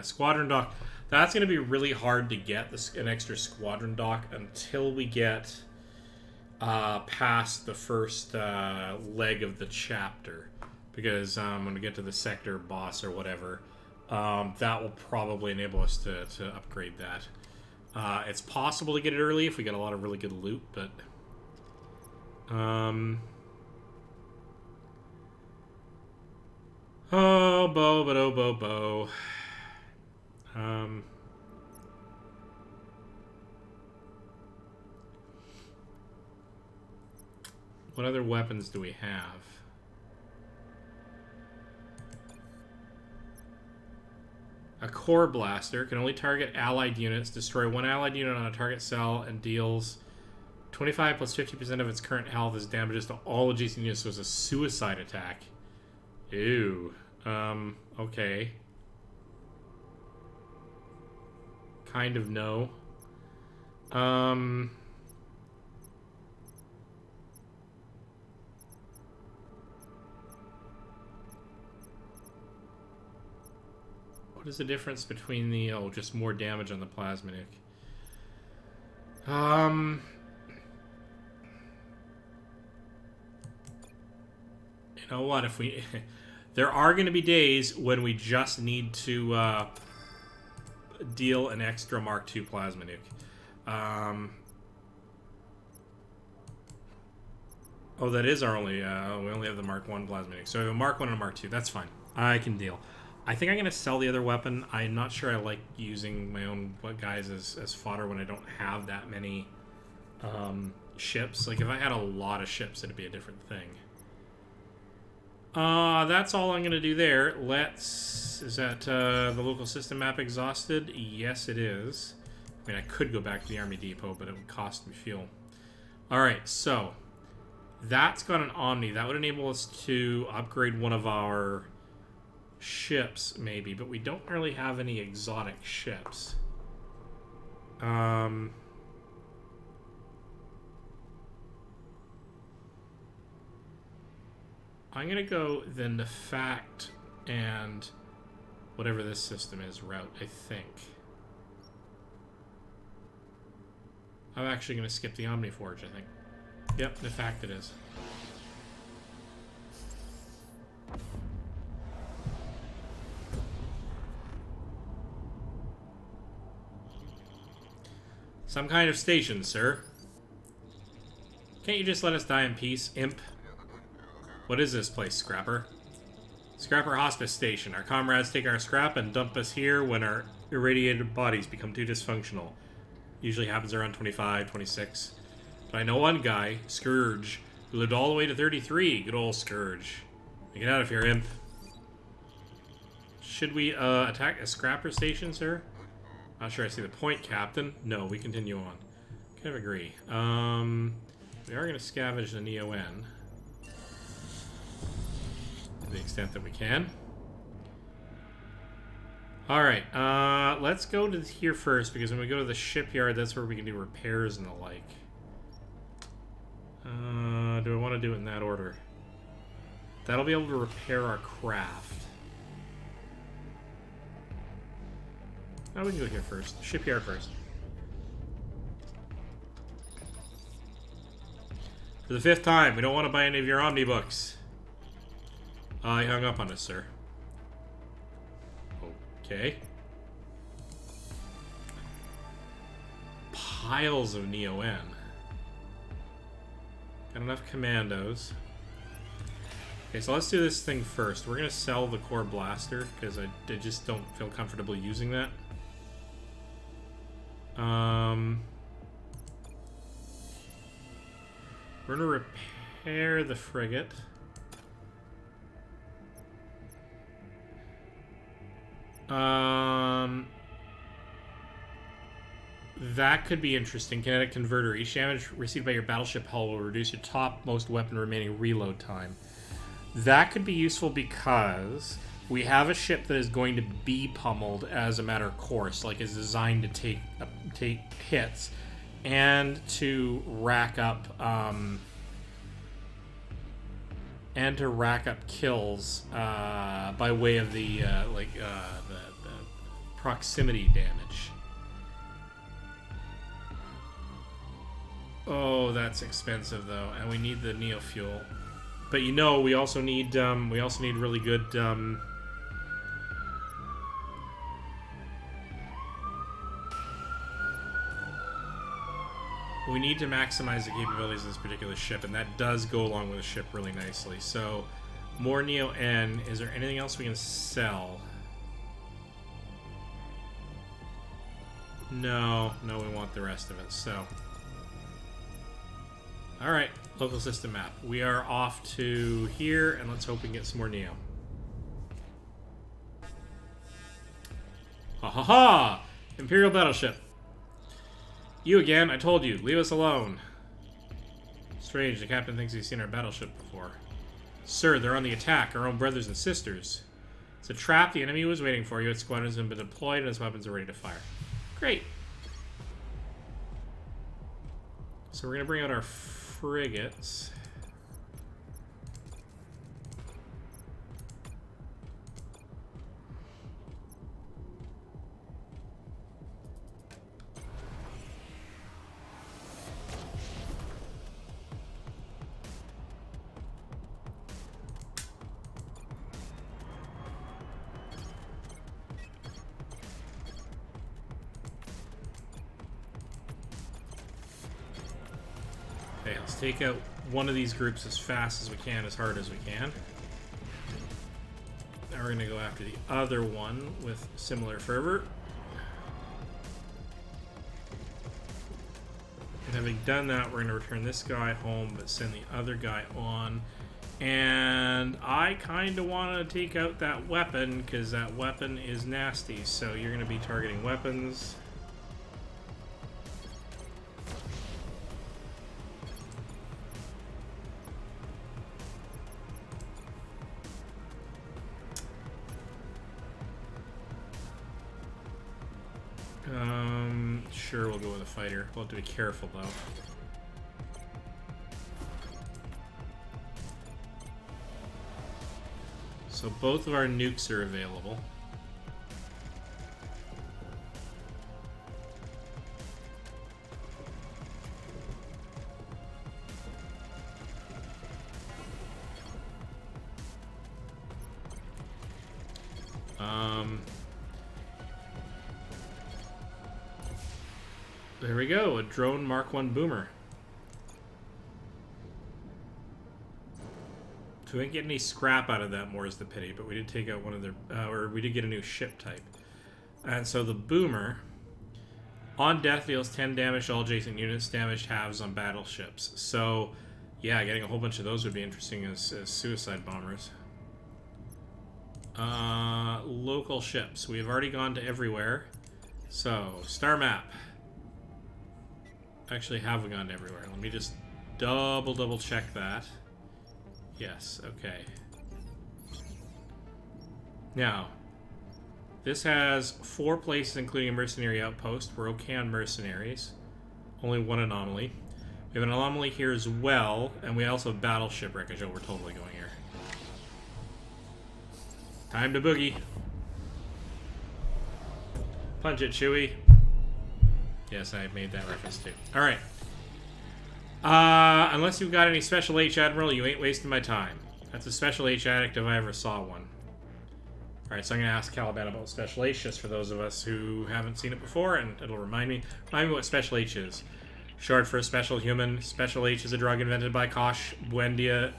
squadron dock. That's going to be really hard to get an extra squadron dock until we get past the first leg of the chapter. because when we get to the sector boss or whatever, that will probably enable us to upgrade that. It's possible to get it early if we get a lot of really good loot, but oh, bow, but oh, bow. What other weapons do we have? A core blaster can only target allied units, destroy one allied unit on a target cell, and deals 25 plus 50% of its current health as damages to all adjacent units, so it's a suicide attack. Ew. Okay. Kind of no. What is the difference between the... Oh, just more damage on the plasma nuke. You know what? If we... there are going to be days when we just need to deal an extra Mark II plasma nuke. Oh, that is our only... we only have the Mark I plasma nuke. So we have a Mark I and a Mark II. That's fine. I can deal. I think I'm going to sell the other weapon. I'm not sure I like using my own guys as fodder when I don't have that many ships. Like, if I had a lot of ships, it'd be a different thing. That's all I'm going to do there. Is that the local system map exhausted? Yes, it is. I mean, I could go back to the Army Depot, but it would cost me fuel. Alright, so that's got an Omni. That would enable us to upgrade one of our ships, maybe, but we don't really have any exotic ships. I'm gonna go the Nefact and whatever this system is route, I think. I'm actually gonna skip the Omniforge, I think. Yep, Nefact it is. Some kind of station, sir. Can't you just let us die in peace, imp? What is this place, Scrapper? Scrapper Hospice Station. Our comrades take our scrap and dump us here when our irradiated bodies become too dysfunctional. Usually happens around 25, 26. But I know one guy, Scourge, who lived all the way to 33. Good old Scourge. Get out of here, imp. Should we attack a Scrapper Station, sir? Not sure I see the point, Captain. No, we continue on. Kind of agree. We are going to scavenge the Neo-N. To the extent that we can. Alright, let's go to here first, because when we go to the shipyard, that's where we can do repairs and the like. Do I want to do it in that order? That'll be able to repair our craft. Oh, we can go here first. Shipyard first. For the 5th time, we don't want to buy any of your Omni books. He hung up on us, sir. Okay. Piles of Neo-N. Got enough commandos. Okay, so let's do this thing first. We're going to sell the core blaster, because I just don't feel comfortable using that. We're going to repair the frigate. That could be interesting. Kinetic converter. Each damage received by your battleship hull will reduce your topmost weapon remaining reload time. That could be useful because we have a ship that is going to be pummeled as a matter of course, like is designed to take hits and to rack up kills by way of the proximity damage. Oh, that's expensive though, and we need the neo fuel. But you know, we also need really good. We need to maximize the capabilities of this particular ship, and that does go along with the ship really nicely. So, more Neo N. Is there anything else we can sell? No, we want the rest of it. So, all right, local system map. We are off to here, and let's hope we can get some more Neo. Ha ha ha! Imperial battleship. You again, I told you, leave us alone. Strange, the captain thinks he's seen our battleship before. Sir, they're on the attack, our own brothers and sisters. It's a trap, the enemy was waiting for you, its squadrons have been deployed and its weapons are ready to fire. Great. So we're gonna bring out our frigates. Okay, let's take out one of these groups as fast as we can, as hard as we can. Now we're going to go after the other one with similar fervor. And having done that, we're going to return this guy home, but send the other guy on. And I kind of want to take out that weapon, because that weapon is nasty. So you're going to be targeting weapons. Sure, we'll go with a fighter. We'll have to be careful, though. So both of our nukes are available. There we go, a drone Mark 1 boomer. So we didn't get any scrap out of that, more is the pity, but we did take out one of their, or we did get a new ship type. And so the boomer, on death, deals 10 damage to all adjacent units, damaged halves on battleships. So, yeah, getting a whole bunch of those would be interesting as suicide bombers. Local ships. We have already gone to everywhere. So, star map. Actually, have we gone to everywhere? Let me just double check that. Yes, okay. Now, this has 4 places, including a mercenary outpost. We're okay on mercenaries. Only one anomaly. We have an anomaly here as well, and we also have battleship wreckage. Oh, we're totally going here. Time to boogie. Punch it, Chewie. Yes, I made that reference too. Alright. Unless you've got any Special H Admiral, you ain't wasting my time. That's a Special H addict if I ever saw one. Alright, so I'm going to ask Caliban about Special H, just for those of us who haven't seen it before, and it'll remind me what Special H is. Short for Special Human. Special H is a drug invented by Kosh Buendia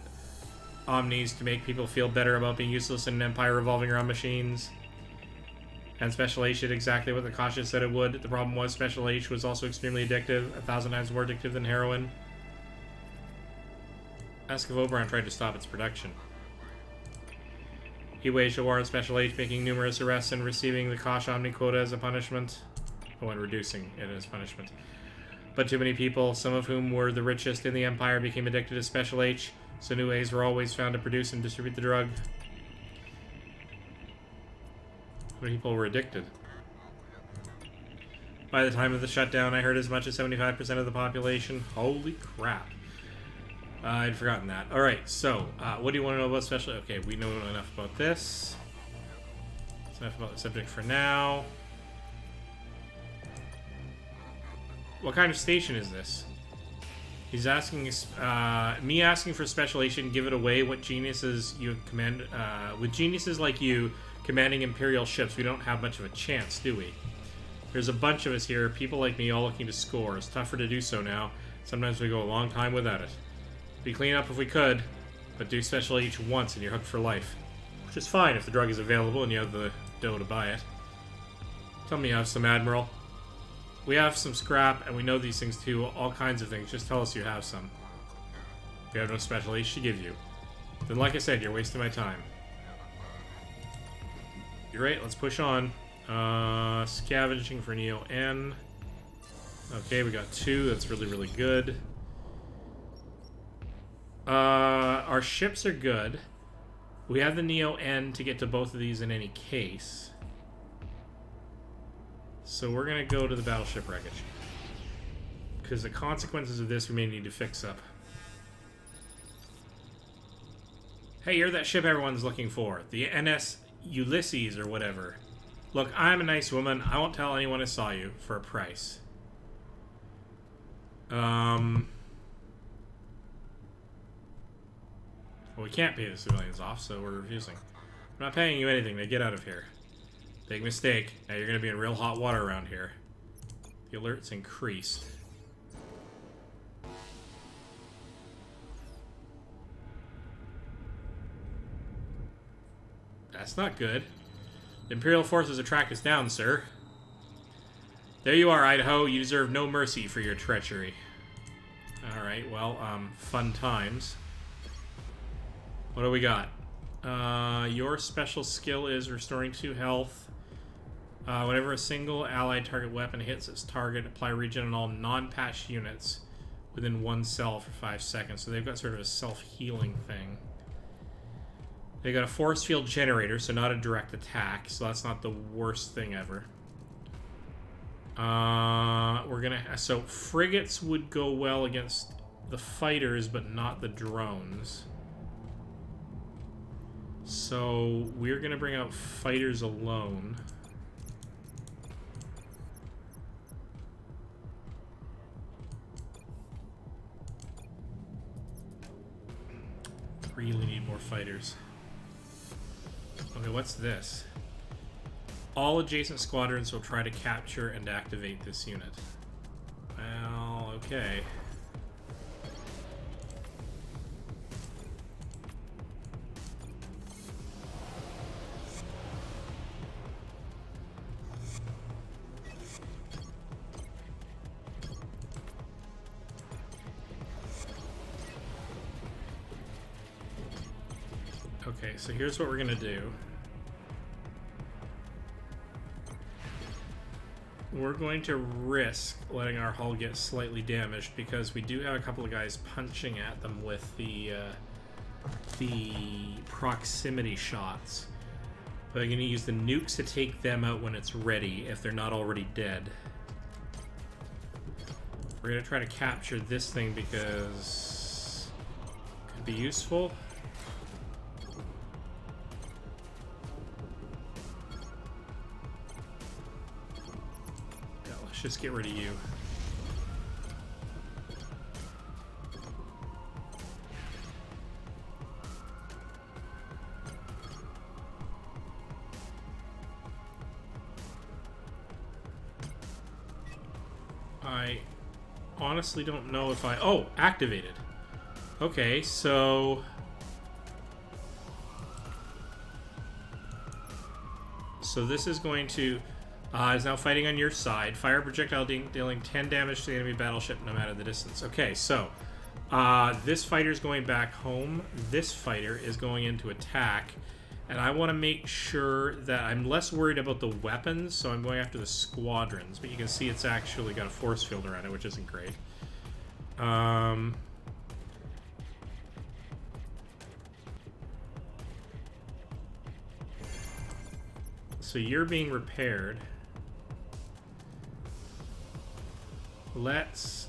Omnis to make people feel better about being useless in an empire revolving around machines. And Special H did exactly what the Kosh said it would. The problem was Special H was also extremely addictive, 1,000 times more addictive than heroin. Ask if Oberon tried to stop its production. He waged a war on Special H, making numerous arrests and receiving the Kosh Omni quota as a punishment. Oh, and reducing it as punishment. But too many people, some of whom were the richest in the Empire, became addicted to Special H, so new ways were always found to produce and distribute the drug. People were addicted. By the time of the shutdown, I heard as much as 75% of the population. Holy crap. I'd forgotten that. Alright, so, what do you want to know about Special... Okay, we know enough about this. That's enough about the subject for now. What kind of station is this? He's asking, me asking for special agent, give it away. What geniuses you command, with geniuses like you commanding Imperial ships, we don't have much of a chance, do we? There's a bunch of us here, people like me, all looking to score. It's tougher to do so now. Sometimes we go a long time without it. We'd clean up if we could, but do special H once and you're hooked for life. Which is fine if the drug is available and you have the dough to buy it. Tell me you have some, Admiral. We have some scrap, and we know these things too, all kinds of things. Just tell us you have some. We have no special H to give you. Then, like I said, you're wasting my time. You're right, let's push on. Scavenging for Neo N. Okay, we got 2, that's really, really good. Our ships are good. We have the Neo N to get to both of these in any case. So we're going to go to the battleship wreckage. Because the consequences of this we may need to fix up. Hey, you're that ship everyone's looking for. The NS Ulysses or whatever. Look, I'm a nice woman. I won't tell anyone I saw you for a price. Well, we can't pay the civilians off, so we're refusing. I'm not paying you anything. Now get out of here. Big mistake. Now you're going to be in real hot water around here. The alert's increased. That's not good. The Imperial forces are tracked us down, sir. There you are, Idaho. You deserve no mercy for your treachery. Alright, well, fun times. What do we got? Your special skill is restoring 2 health. Whenever a single allied target weapon hits its target, apply regen on all non-patched units within 1 cell for 5 seconds. So they've got sort of a self-healing thing. They got a force field generator, so not a direct attack, so that's not the worst thing ever. So frigates would go well against the fighters, but not the drones. So we're gonna bring out fighters alone. Really need more fighters. Okay, what's this? All adjacent squadrons will try to capture and activate this unit. Well, okay. Okay, so here's what we're gonna do. We're going to risk letting our hull get slightly damaged because we do have a couple of guys punching at them with the proximity shots. But I'm gonna use the nukes to take them out when it's ready, if they're not already dead. We're gonna try to capture this thing because it could be useful. Just get rid of you. I honestly don't know if I... Oh, activated. Okay, so... So this is going to... is now fighting on your side. Fire projectile dealing 10 damage to the enemy battleship no matter the distance. Okay, so this fighter's going back home. This fighter is going into attack. And I want to make sure that I'm less worried about the weapons, so I'm going after the squadrons. But you can see it's actually got a force field around it, which isn't great. So you're being repaired. Let's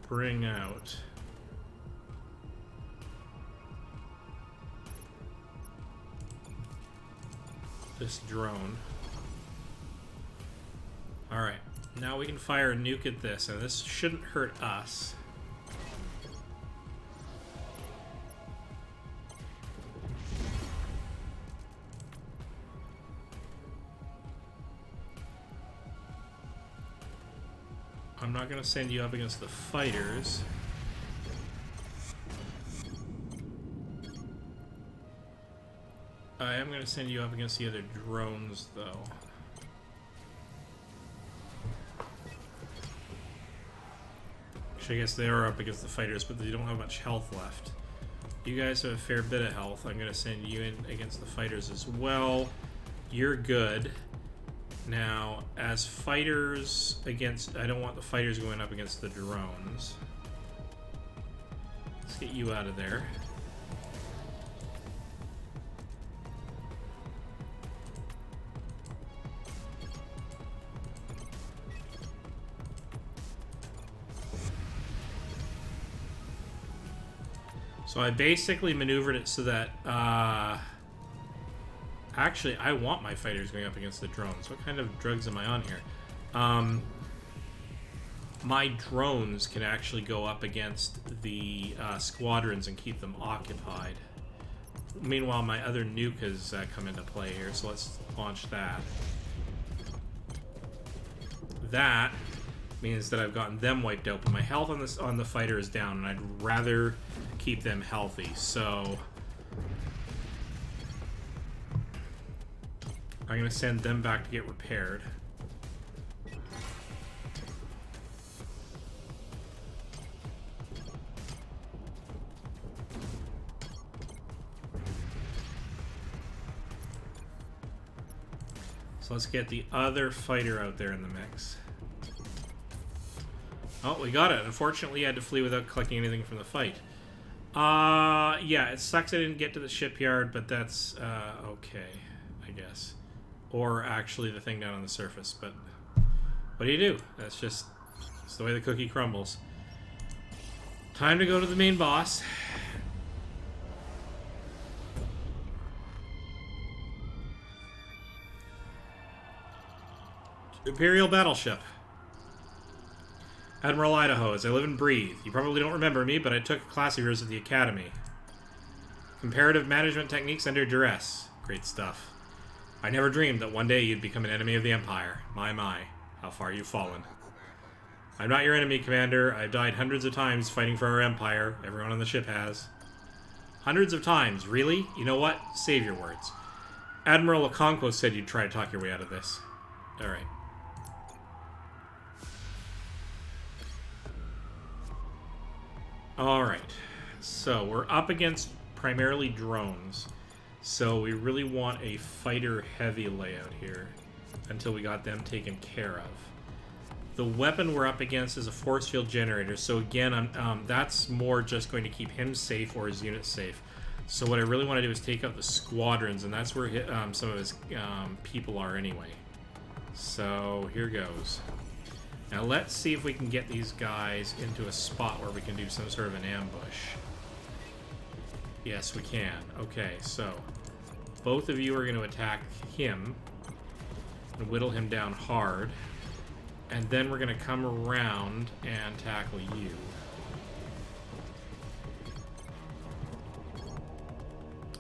bring out this drone. All right. Now we can fire a nuke at this, and this shouldn't hurt us. I'm not going to send you up against the fighters. I am going to send you up against the other drones, though. Actually, I guess they are up against the fighters, but they don't have much health left. You guys have a fair bit of health. I'm going to send you in against the fighters as well. You're good. Now, as fighters against... I don't want the fighters going up against the drones. Let's get you out of there. So I basically maneuvered it so that... Actually, I want my fighters going up against the drones. What kind of drugs am I on here? My drones can actually go up against the squadrons and keep them occupied. Meanwhile, my other nuke has come into play here, so let's launch that. That means that I've gotten them wiped out, but my health on the fighter is down, and I'd rather keep them healthy, so... I'm going to send them back to get repaired. So let's get the other fighter out there in the mix. Oh, we got it. Unfortunately, I had to flee without collecting anything from the fight. Yeah, it sucks I didn't get to the shipyard, but that's okay, I guess. Or actually the thing down on the surface, but what do? That's the way the cookie crumbles. Time to go to the main boss. Imperial Battleship. Admiral Idaho, as I live and breathe. You probably don't remember me, but I took a class of yours at the Academy. Comparative management techniques under duress. Great stuff. I never dreamed that one day you'd become an enemy of the Empire. My, how far you've fallen. I'm not your enemy, Commander. I've died hundreds of times fighting for our Empire. Everyone on the ship has. Hundreds of times, really? You know what? Save your words. Admiral Okonkwo said you'd try to talk your way out of this. Alright. Alright. So, we're up against primarily drones. So we really want a fighter-heavy layout here until we got them taken care of. The weapon we're up against is a force field generator. So again, that's more just going to keep him safe or his unit safe. So what I really want to do is take out the squadrons, and that's where some of his people are anyway. So here goes. Now let's see if we can get these guys into a spot where we can do some sort of an ambush. Yes, we can. Okay, so both of you are going to attack him and whittle him down hard. And then we're going to come around and tackle you.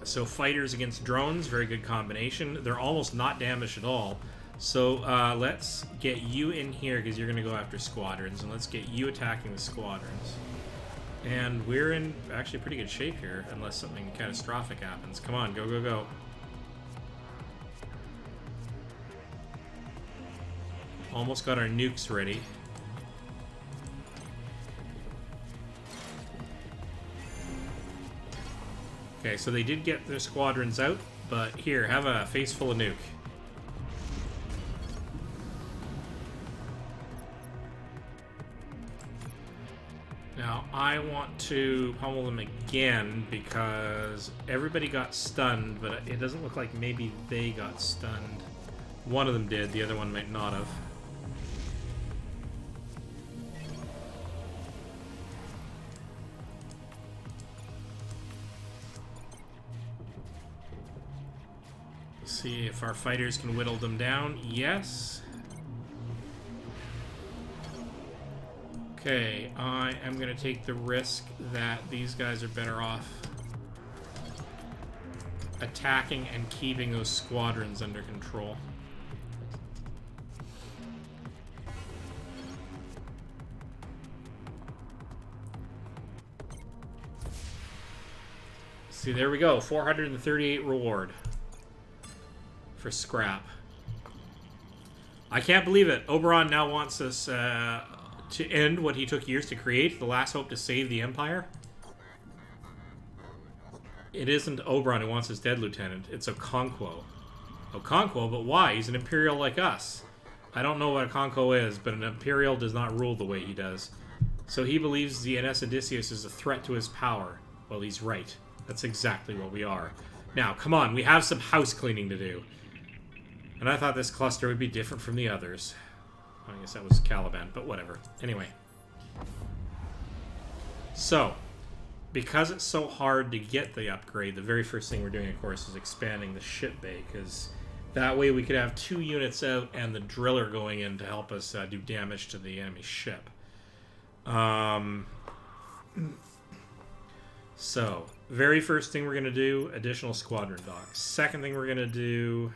So fighters against drones, very good combination. They're almost not damaged at all. So let's get you in here because you're going to go after squadrons. And let's get you attacking the squadrons. And we're in actually pretty good shape here, unless something catastrophic happens. Come on, go, go, go. Almost got our nukes ready. Okay, so they did get their squadrons out, but here, have a face full of nuke. Now, I want to pummel them again because everybody got stunned, but it doesn't look like maybe they got stunned. One of them did, the other one might not have. Let's see if our fighters can whittle them down. Yes. Okay, I am going to take the risk that these guys are better off attacking and keeping those squadrons under control. See, there we go. 438 reward for scrap. I can't believe it. Oberon now wants us to end what he took years to create, the last hope to save the Empire. It isn't Oberon who wants his dead lieutenant. It's Okonkwo. Okonkwo? But why? He's an Imperial like us. I don't know what Okonkwo is, but an Imperial does not rule the way he does. So he believes the NS Odysseus is a threat to his power. Well, he's right. That's exactly what we are. Now, come on. We have some house cleaning to do. And I thought this cluster would be different from the others. I guess that was Caliban, but whatever. Anyway. So, because it's so hard to get the upgrade, the very first thing we're doing, of course, is expanding the ship bay, because that way we could have 2 units out and the driller going in to help us do damage to the enemy ship. So, very first thing we're going to do, additional squadron docks. Second thing we're going to do...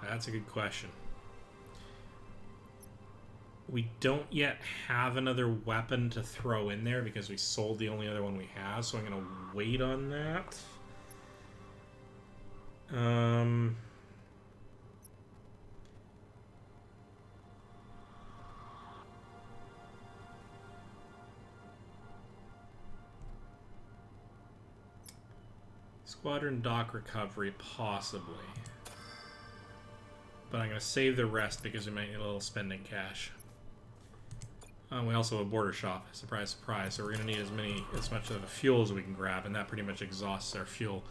That's a good question. We don't yet have another weapon to throw in there because we sold the only other one we have, so I'm going to wait on that. Squadron dock recovery, possibly. But I'm going to save the rest because we might need a little spending cash. We also have a border shop, surprise, surprise. So we're going to need as much of the fuel as we can grab, and that pretty much exhausts our fuel.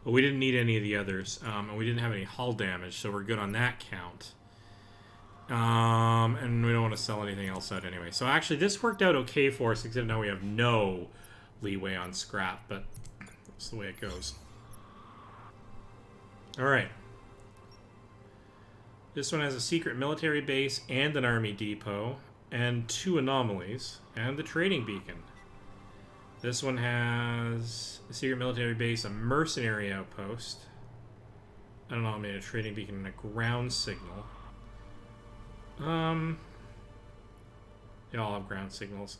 But we didn't need any of the others, and we didn't have any hull damage, so we're good on that count. And we don't want to sell anything else out anyway. So actually, this worked out okay for us, except now we have no leeway on scrap, but that's the way it goes. All right. This one has a secret military base and an army depot, and 2 anomalies, and the trading beacon. This one has a secret military base, a mercenary outpost, an anomaly, a trading beacon, and a ground signal. They all have ground signals.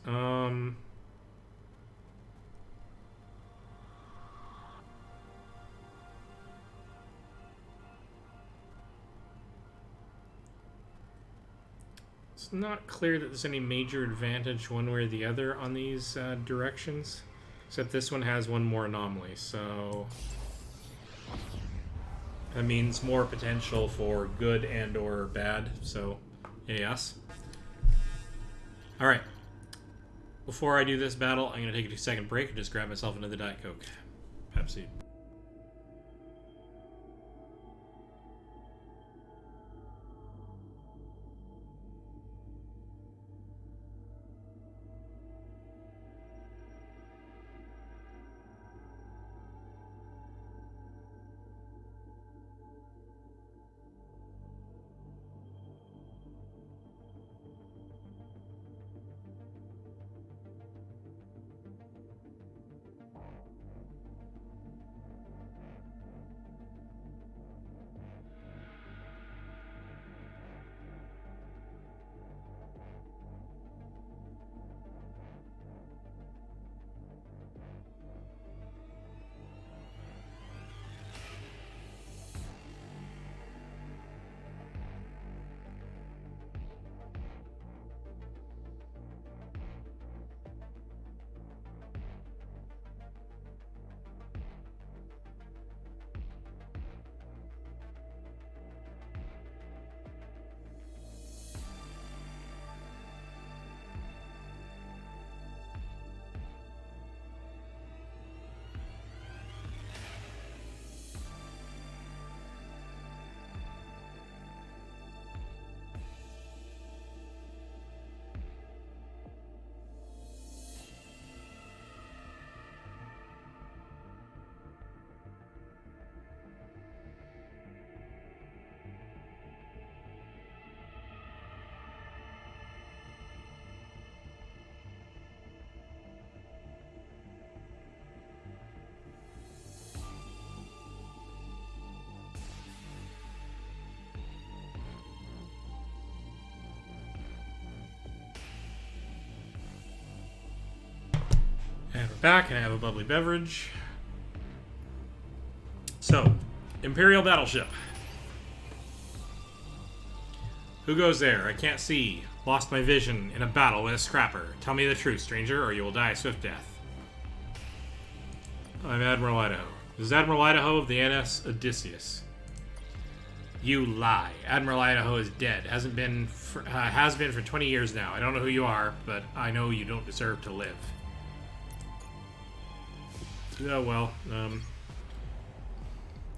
It's not clear that there's any major advantage one way or the other on these directions, except this one has 1 more anomaly, so that means more potential for good and or bad, so yes. Alright, before I do this battle, I'm going to take a 2-second break and just grab myself another Diet Coke. Pepsi. And we're back, and I have a bubbly beverage. So, Imperial Battleship. Who goes there? I can't see. Lost my vision in a battle with a scrapper. Tell me the truth, stranger, or you will die a swift death. I'm Admiral Idaho. This is Admiral Idaho of the NS Odysseus. You lie. Admiral Idaho is dead. Has been for 20 years now. I don't know who you are, but I know you don't deserve to live. Oh, well,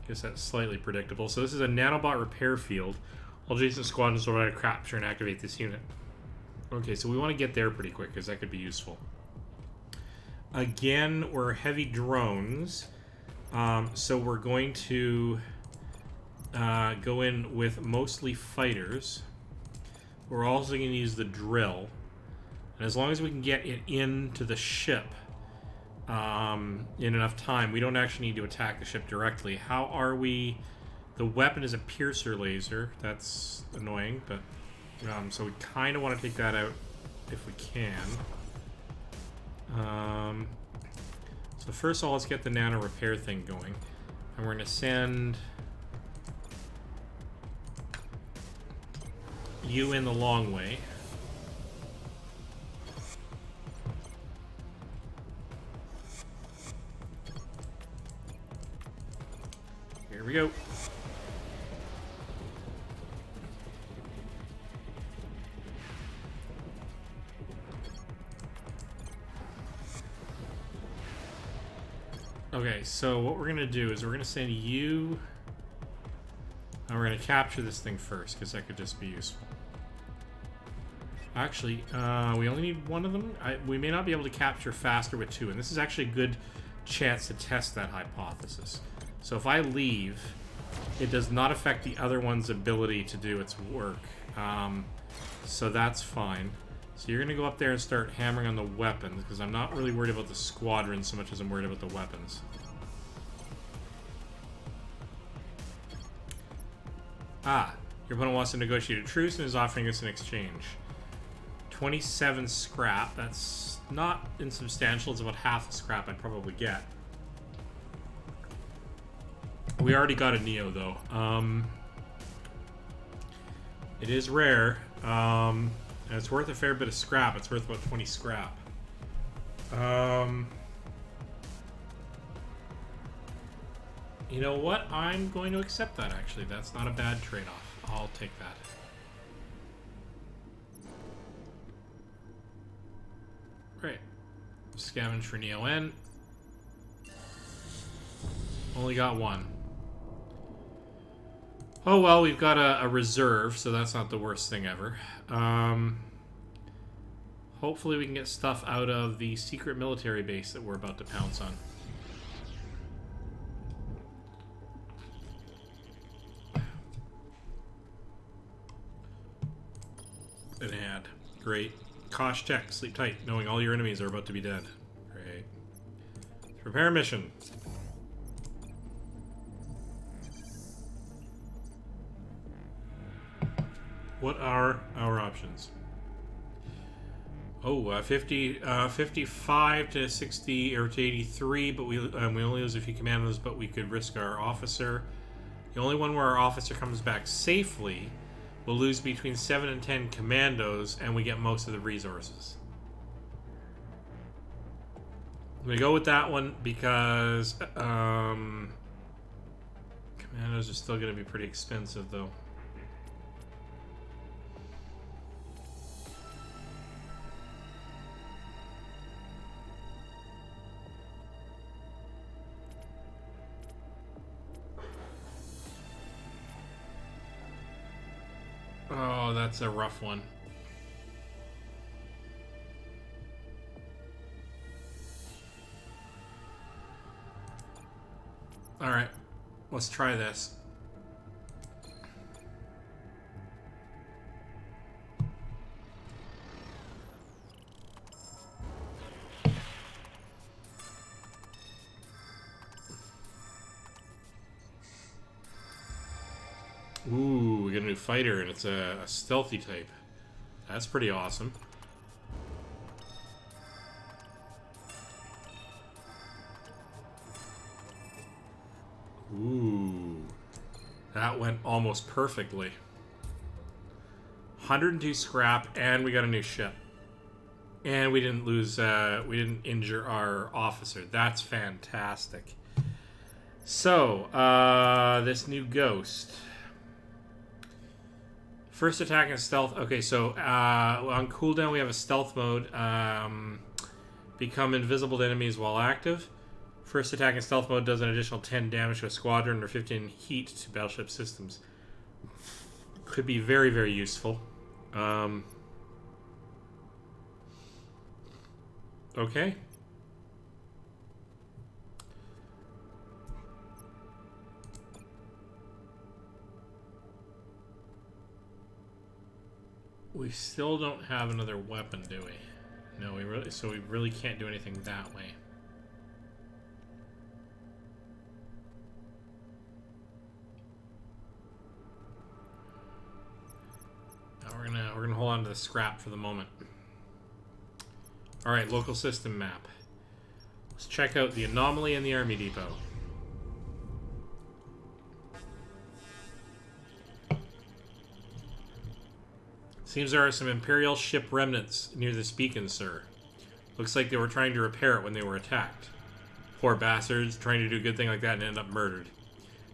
guess that's slightly predictable. So this is a nanobot repair field. All adjacent squadrons will try to capture and activate this unit. Okay, so we want to get there pretty quick, because that could be useful. Again, we're heavy drones. So we're going to go in with mostly fighters. We're also going to use the drill. And as long as we can get it into the ship in enough time, we don't actually need to attack the ship directly. How are we... The weapon is a piercer laser. That's annoying, but... so we kind of want to take that out if we can. So first of all, let's get the nano repair thing going. And we're going to send you in the long way. Here we go. Okay, so what we're going to do is we're going to send you... And we're going to capture this thing first, because that could just be useful. Actually, we only need one of them. We may not be able to capture faster with two, and this is actually a good chance to test that hypothesis. So if I leave, it does not affect the other one's ability to do its work. So that's fine. So you're going to go up there and start hammering on the weapons, because I'm not really worried about the squadron so much as I'm worried about the weapons. Ah, your opponent wants to negotiate a truce and is offering us an exchange. 27 scrap. That's not insubstantial. It's about half the scrap I'd probably get. We already got a Neo, though. It is rare. And it's worth a fair bit of scrap. It's worth about 20 scrap. You know what? I'm going to accept that, actually. That's not a bad trade-off. I'll take that. Great. Scavenge for Neo N. Only got one. Oh well, we've got a reserve, so that's not the worst thing ever. Hopefully we can get stuff out of the secret military base that we're about to pounce on. An ad. Great. Kosh Tech, sleep tight, knowing all your enemies are about to be dead. Great. Prepare a mission. What are our options? Oh, 55 to 60 or to 83, but we only lose a few commandos, but we could risk our officer. The only one where our officer comes back safely will lose between 7 and 10 commandos, and we get most of the resources. I'm gonna go with that one because commandos are still gonna be pretty expensive, though. Oh, that's a rough one. Alright, let's try this. Ooh, we got a new fighter, and it's a stealthy type. That's pretty awesome. That went almost perfectly. 102 scrap, and we got a new ship. And we didn't lose, we didn't injure our officer. That's fantastic. So, this new ghost. First attack and stealth. Okay, so on cooldown we have a stealth mode. Become invisible to enemies while active. First attack in stealth mode does an additional 10 damage to a squadron or 15 heat to battleship systems. Could be very, very useful. Okay. We still don't have another weapon, do we? No, we really can't do anything that way. We're gonna hold on to the scrap for the moment. All right, local system map. Let's check out the anomaly in the army depot. Seems there are some Imperial ship remnants near this beacon, sir. Looks like they were trying to repair it when they were attacked. Poor bastards, trying to do a good thing like that and end up murdered.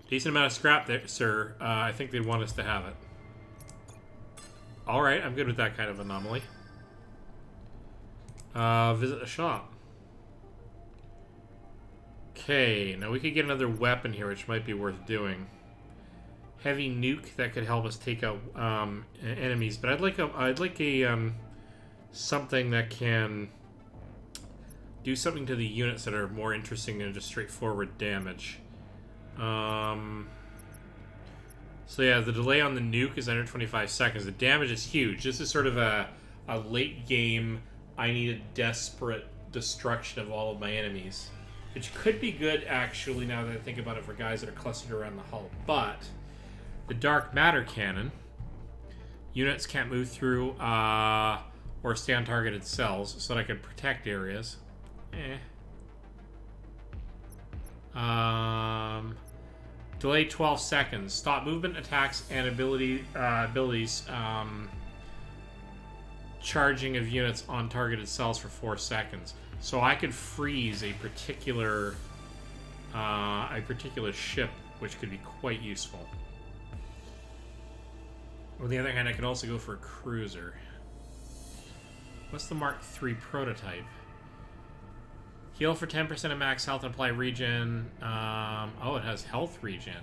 Decent amount of scrap there, sir. I think they'd want us to have it. Alright, I'm good with that kind of anomaly. Visit a shop. Okay, now we could get another weapon here, which might be worth doing. Heavy nuke that could help us take out enemies, but I'd like a something that can do something to the units that are more interesting than just straightforward damage. So yeah, the delay on the nuke is under 25 seconds. The damage is huge. This is sort of a late game, I need a desperate destruction of all of my enemies. Which could be good, actually, now that I think about it, for guys that are clustered around the hull. But the dark matter cannon, units can't move through or stay on targeted cells, so that I can protect areas. Delay 12 seconds. Stop movement, attacks, and abilities. Charging of units on targeted cells for 4 seconds. So I could freeze a particular ship, which could be quite useful. On the other hand, I could also go for a cruiser. What's the Mark III prototype? Heal for 10% of max health and apply regen. Oh, it has health regen.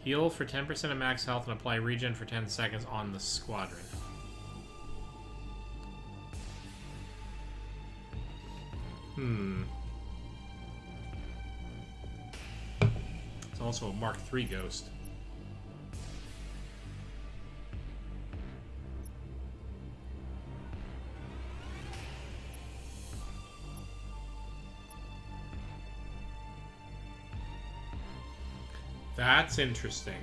Heal for 10% of max health and apply regen for 10 seconds on the squadron. It's also a Mark III ghost. That's interesting.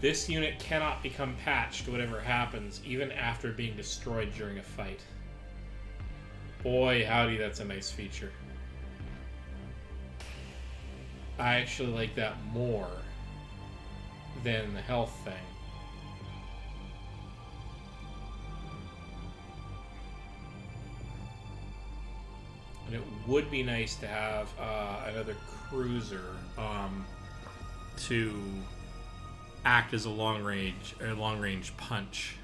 This unit cannot become patched, whatever happens, even after being destroyed during a fight. Boy, howdy, that's a nice feature. I actually like that more than the health thing. And it would be nice to have another cruiser to act as a long range punch.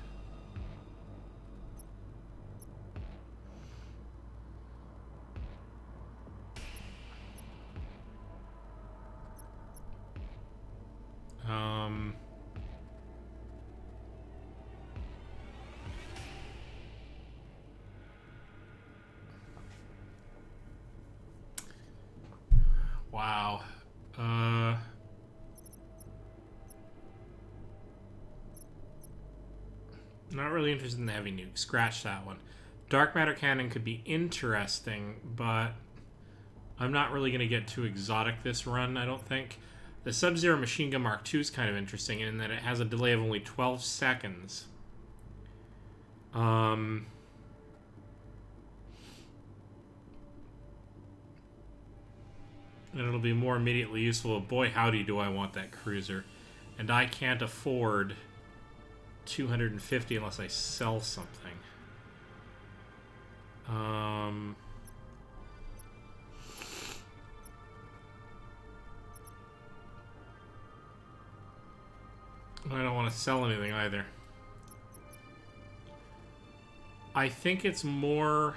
Wow. Not really interested in the heavy nuke. Scratch that one. Dark matter cannon could be interesting, but I'm not really going to get too exotic this run, I don't think. The Sub-Zero Machine Gun Mark II is kind of interesting in that it has a delay of only 12 seconds. And it'll be more immediately useful. Boy, howdy do I want that cruiser. And I can't afford 250 unless I sell something. I don't want to sell anything either. I think it's more...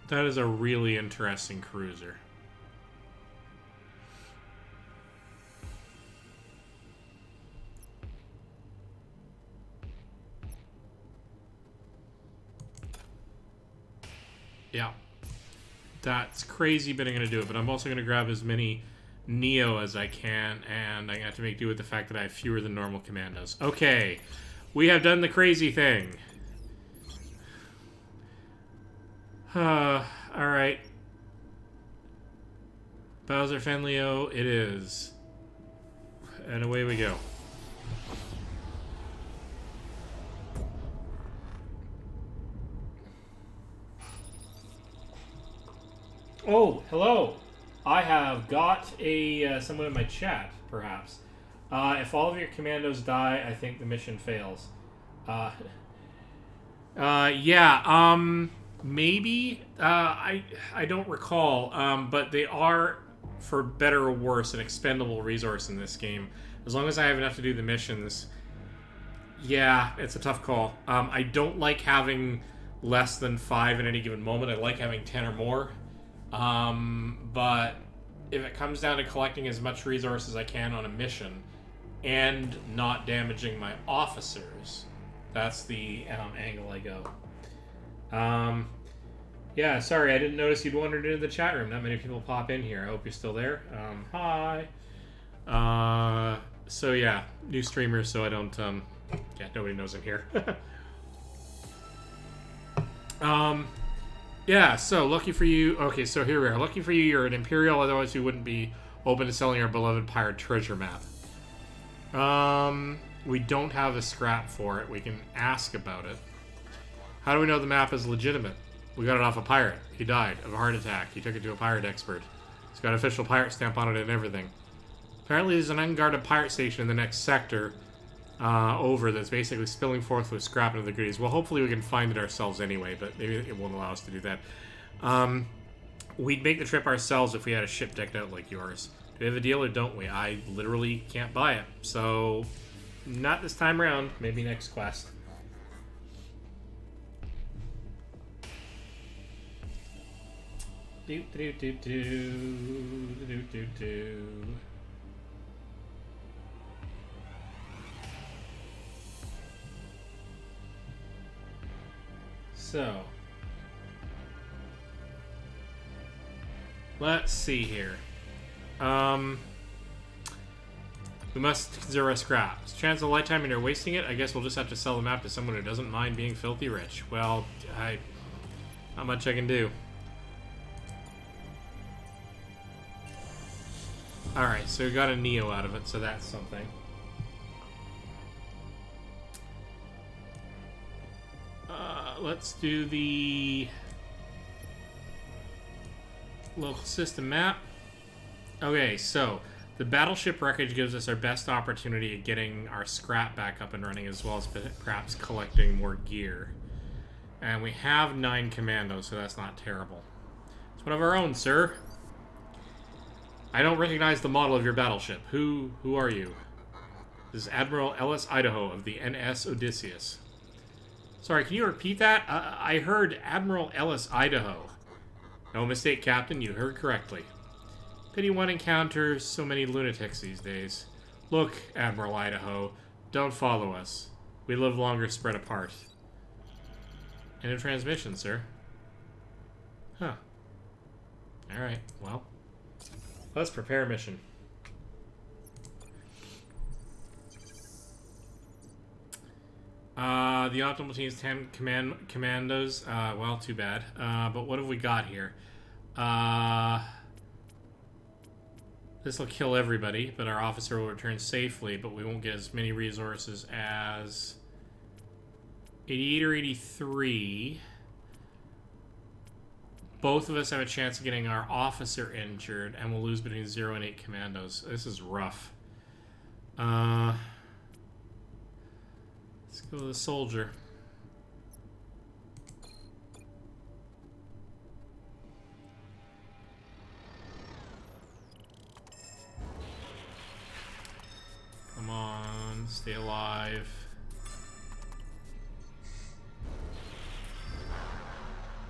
That is a really interesting cruiser. Yeah. That's crazy, but I'm going to do it. But I'm also going to grab as many Neo as I can, and I'm going to have to make do with the fact that I have fewer than normal commandos. Okay. We have done the crazy thing. Alright. Bowser Fenlio, it is. And away we go. Oh, hello. I have got a someone in my chat, perhaps. If all of your commandos die, I think the mission fails. Maybe. I don't recall. But they are, for better or worse, an expendable resource in this game. As long as I have enough to do the missions. Yeah, it's a tough call. I don't like having less than 5 at any given moment. I like having 10 or more. But if it comes down to collecting as much resources as I can on a mission and not damaging my officers, that's the angle I go. Yeah, sorry, I didn't notice you'd wandered into the chat room. Not many people pop in here. I hope you're still there. Hi. So yeah, new streamer, so I don't, yeah, nobody knows I'm here. Yeah, so lucky for you. Okay, so here we are. Lucky for you, you're an Imperial, otherwise you wouldn't be open to selling our beloved pirate treasure map. We don't have a scrap for it. We can ask about it. How do we know the map is legitimate? We got it off a pirate. He died of a heart attack. He took it to a pirate expert. It's got official pirate stamp on it and everything. Apparently there's an unguarded pirate station in the next sector over that's basically spilling forth with scrap into the goodies. Well, hopefully we can find it ourselves anyway, but maybe it won't allow us to do that. We'd make the trip ourselves if we had a ship decked out like yours. Do we have a deal or don't we? I literally can't buy it. So, not this time around. Maybe next quest. Do do do do do do do. So, let's see here. We must consider our scraps. Chance of a lifetime and you're wasting it? I guess we'll just have to sell the map to someone who doesn't mind being filthy rich. Well, not much I can do. Alright, so we got a Neo out of it, so that's something. Let's do the local system map. Okay, so the battleship wreckage gives us our best opportunity at getting our scrap back up and running, as well as perhaps collecting more gear. And we have 9 commandos, so that's not terrible. It's one of our own, sir. I don't recognize the model of your battleship. Who are you? This is Admiral Ellis Idaho of the NS Odysseus. Sorry, can you repeat that? I heard Admiral Ellis Idaho. No mistake, Captain. You heard correctly. Pity one encounters so many lunatics these days. Look, Admiral Idaho, don't follow us. We live longer spread apart. End of transmission, sir. Huh. Alright, well. Let's prepare a mission. The optimal team's 10 commandos. Well, too bad. But what have we got here? This will kill everybody, but our officer will return safely, but we won't get as many resources as 88 or 83. Both of us have a chance of getting our officer injured, and we'll lose between 0 and 8 commandos. This is rough. Let's go with the soldier. Come on, stay alive.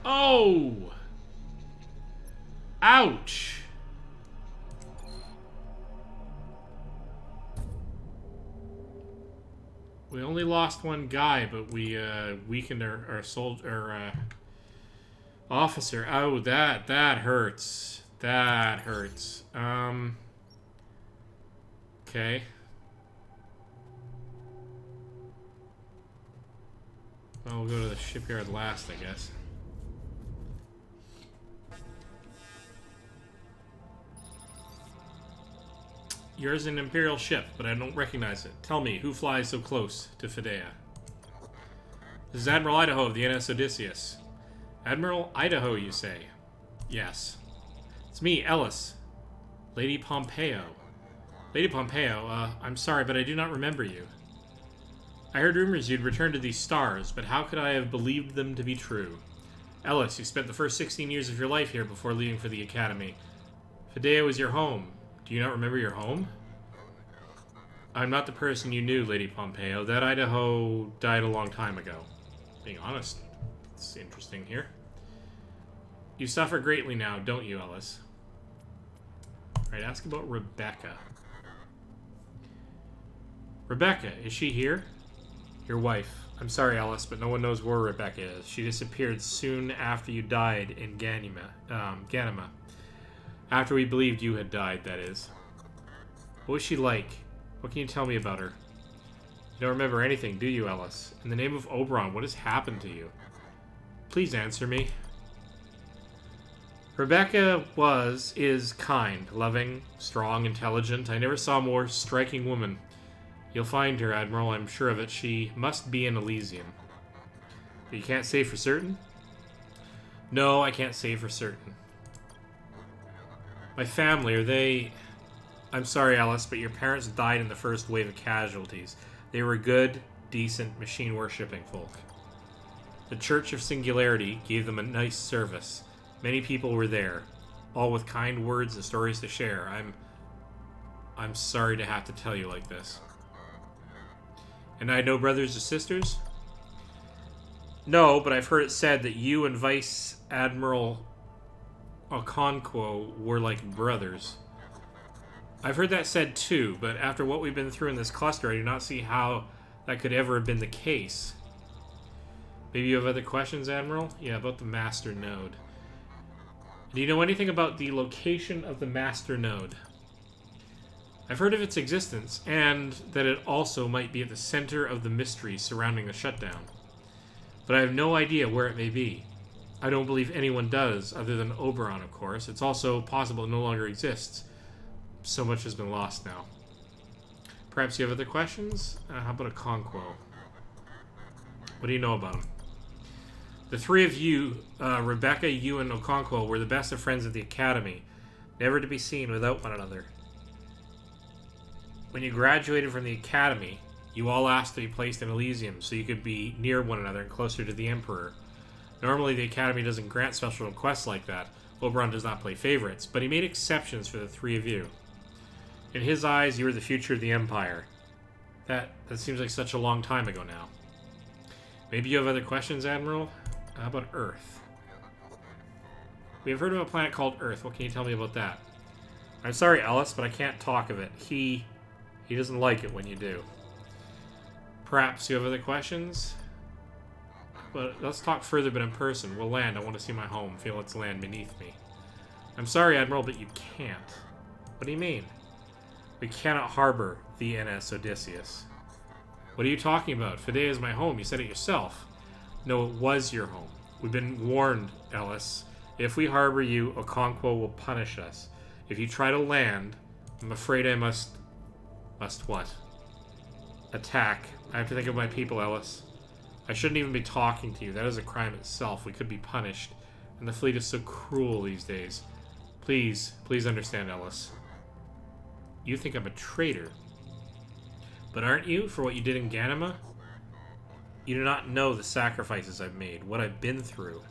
Oh! Ouch! We only lost one guy, but we weakened our soldier, officer. Oh, that hurts. That hurts. Okay. Well, we'll go to the shipyard last, I guess. Yours is an Imperial ship, but I don't recognize it. Tell me, who flies so close to Fidea? This is Admiral Idaho of the NS Odysseus. Admiral Idaho, you say? Yes. It's me, Ellis. Lady Pompeo. Lady Pompeo, I'm sorry, but I do not remember you. I heard rumors you'd returned to these stars, but how could I have believed them to be true? Ellis, you spent the first 16 years of your life here before leaving for the Academy. Fidea was your home. Do you not remember your home? I'm not the person you knew, Lady Pompeo. That Idaho died a long time ago. Being honest, it's interesting here. You suffer greatly now, don't you, Ellis? Right, ask about Rebecca. Rebecca, is she here? Your wife. I'm sorry, Ellis, but no one knows where Rebecca is. She disappeared soon after you died in Ganima. After we believed you had died, that is. What was she like? What can you tell me about her? You don't remember anything, do you, Ellis? In the name of Oberon, what has happened to you? Please answer me. Rebecca is kind, loving, strong, intelligent. I never saw a more striking woman. You'll find her, Admiral, I'm sure of it. She must be in Elysium. But you can't say for certain? No, I can't say for certain. My family, are they... I'm sorry, Alice, but your parents died in the first wave of casualties. They were good, decent, machine-worshipping folk. The Church of Singularity gave them a nice service. Many people were there, all with kind words and stories to share. I'm sorry to have to tell you like this. And I had no brothers or sisters? No, but I've heard it said that you and Vice Admiral Okonkwo were like brothers. I've heard that said too, but after what we've been through in this cluster, I do not see how that could ever have been the case. Maybe you have other questions, Admiral? Yeah, about the Master Node. Do you know anything about the location of the Master Node? I've heard of its existence, and that it also might be at the center of the mystery surrounding the shutdown. But I have no idea where it may be. I don't believe anyone does, other than Oberon, of course. It's also possible it no longer exists. So much has been lost now. Perhaps you have other questions? How about Okonkwo? What do you know about him? The three of you, Rebecca, you, and Okonkwo, were the best of friends at the Academy, never to be seen without one another. When you graduated from the Academy, you all asked to be placed in Elysium so you could be near one another and closer to the Emperor. Normally, the Academy doesn't grant special requests like that. Oberon does not play favorites, but he made exceptions for the three of you. In his eyes, you were the future of the Empire. That seems like such a long time ago now. Maybe you have other questions, Admiral? How about Earth? We have heard of a planet called Earth. What can you tell me about that? I'm sorry, Ellis, but I can't talk of it. He doesn't like it when you do. Perhaps you have other questions? But let's talk further, but in person. We'll land. I want to see my home. Feel its land beneath me. I'm sorry, Admiral, but you can't. What do you mean? We cannot harbor the NS Odysseus. What are you talking about? Fidea is my home. You said it yourself. No, it was your home. We've been warned, Ellis. If we harbor you, Okonkwo will punish us. If you try to land, I'm afraid I must what? Attack. I have to think of my people, Ellis. I shouldn't even be talking to you. That is a crime itself. We could be punished. And the fleet is so cruel these days. Please, please understand, Ellis. You think I'm a traitor. But aren't you, for what you did in Ganima? You do not know the sacrifices I've made, what I've been through.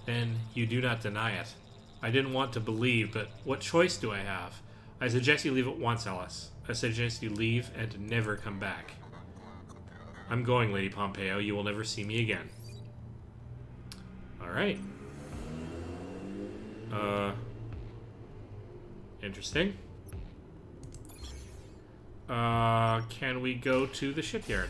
Then you do not deny it. I didn't want to believe, but what choice do I have? I suggest you leave at once, Ellis. I suggest you leave and never come back. I'm going, Lady Pompeo. You will never see me again. Alright. Interesting. Can we go to the shipyard?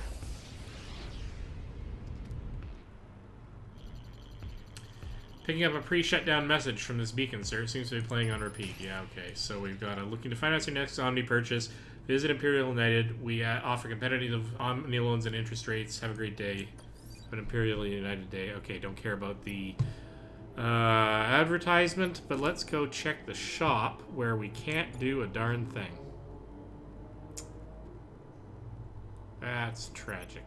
Picking up a pre-shutdown message from this beacon, sir. It seems to be playing on repeat. Yeah, okay. So we've got looking to finance your next Omni purchase. Visit Imperial United. We offer competitive Omni loans and interest rates. Have a great day. Have an Imperial United day. Okay, don't care about the advertisement, but let's go check the shop where we can't do a darn thing. That's tragic.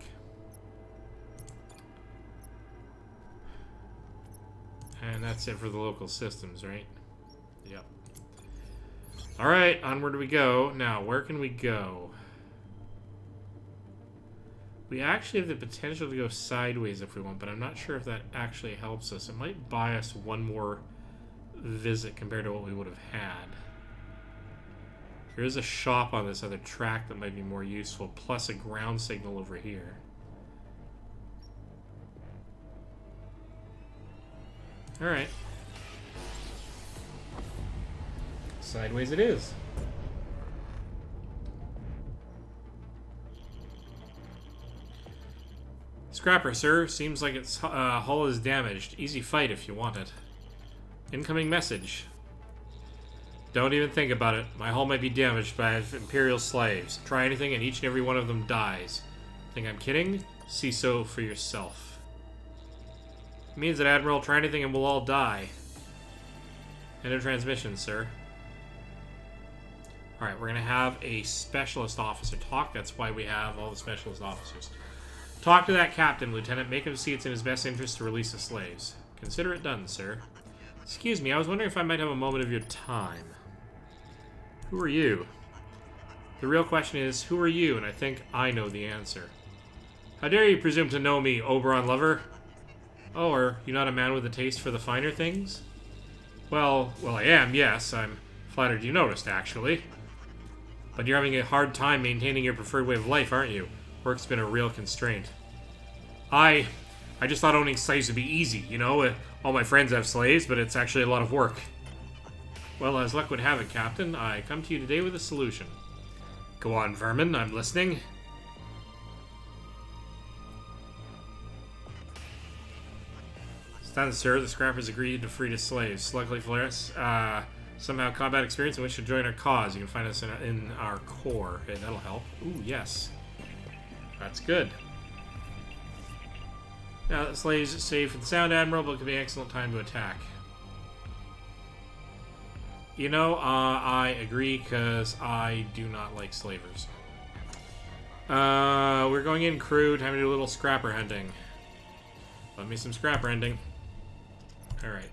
And that's it for the local systems, right? Yep. Alright, onward we go. Now, where can we go? We actually have the potential to go sideways if we want, but I'm not sure if that actually helps us. It might buy us one more visit compared to what we would have had. There is a shop on this other track that might be more useful, plus a ground signal over here. Alright. Sideways it is. Scrapper, sir. Seems like its hull is damaged. Easy fight if you want it. Incoming message. Don't even think about it. My hull might be damaged by Imperial slaves. Try anything and each and every one of them dies. Think I'm kidding? See so for yourself. It means that, Admiral, try anything and we'll all die. End of transmission, sir. Alright, we're going to have a specialist officer talk. That's why we have all the specialist officers. Talk to that captain, Lieutenant. Make him see it's in his best interest to release the slaves. Consider it done, sir. Excuse me, I was wondering if I might have a moment of your time. Who are you? The real question is, who are you? And I think I know the answer. How dare you presume to know me, Oberon lover? Oh, are you not a man with a taste for the finer things? Well, I am, yes. I'm flattered you noticed, actually. But you're having a hard time maintaining your preferred way of life, aren't you? Work's been a real constraint. I just thought owning slaves would be easy, you know? All my friends have slaves, but it's actually a lot of work. Well, as luck would have it, Captain, I come to you today with a solution. Go on, vermin, I'm listening. Stand, sir. The scrappers agreed to free the slaves. Luckily for us, somehow combat experience and wish to join our cause. You can find us in our core. Okay, that'll help. Ooh, yes. That's good. Now, the slaves are safe and sound, Admiral, but it could be an excellent time to attack. You know, I agree, because I do not like slavers. We're going in, crew. Time to do a little scrapper hunting. Love me some scrapper hunting. Alright.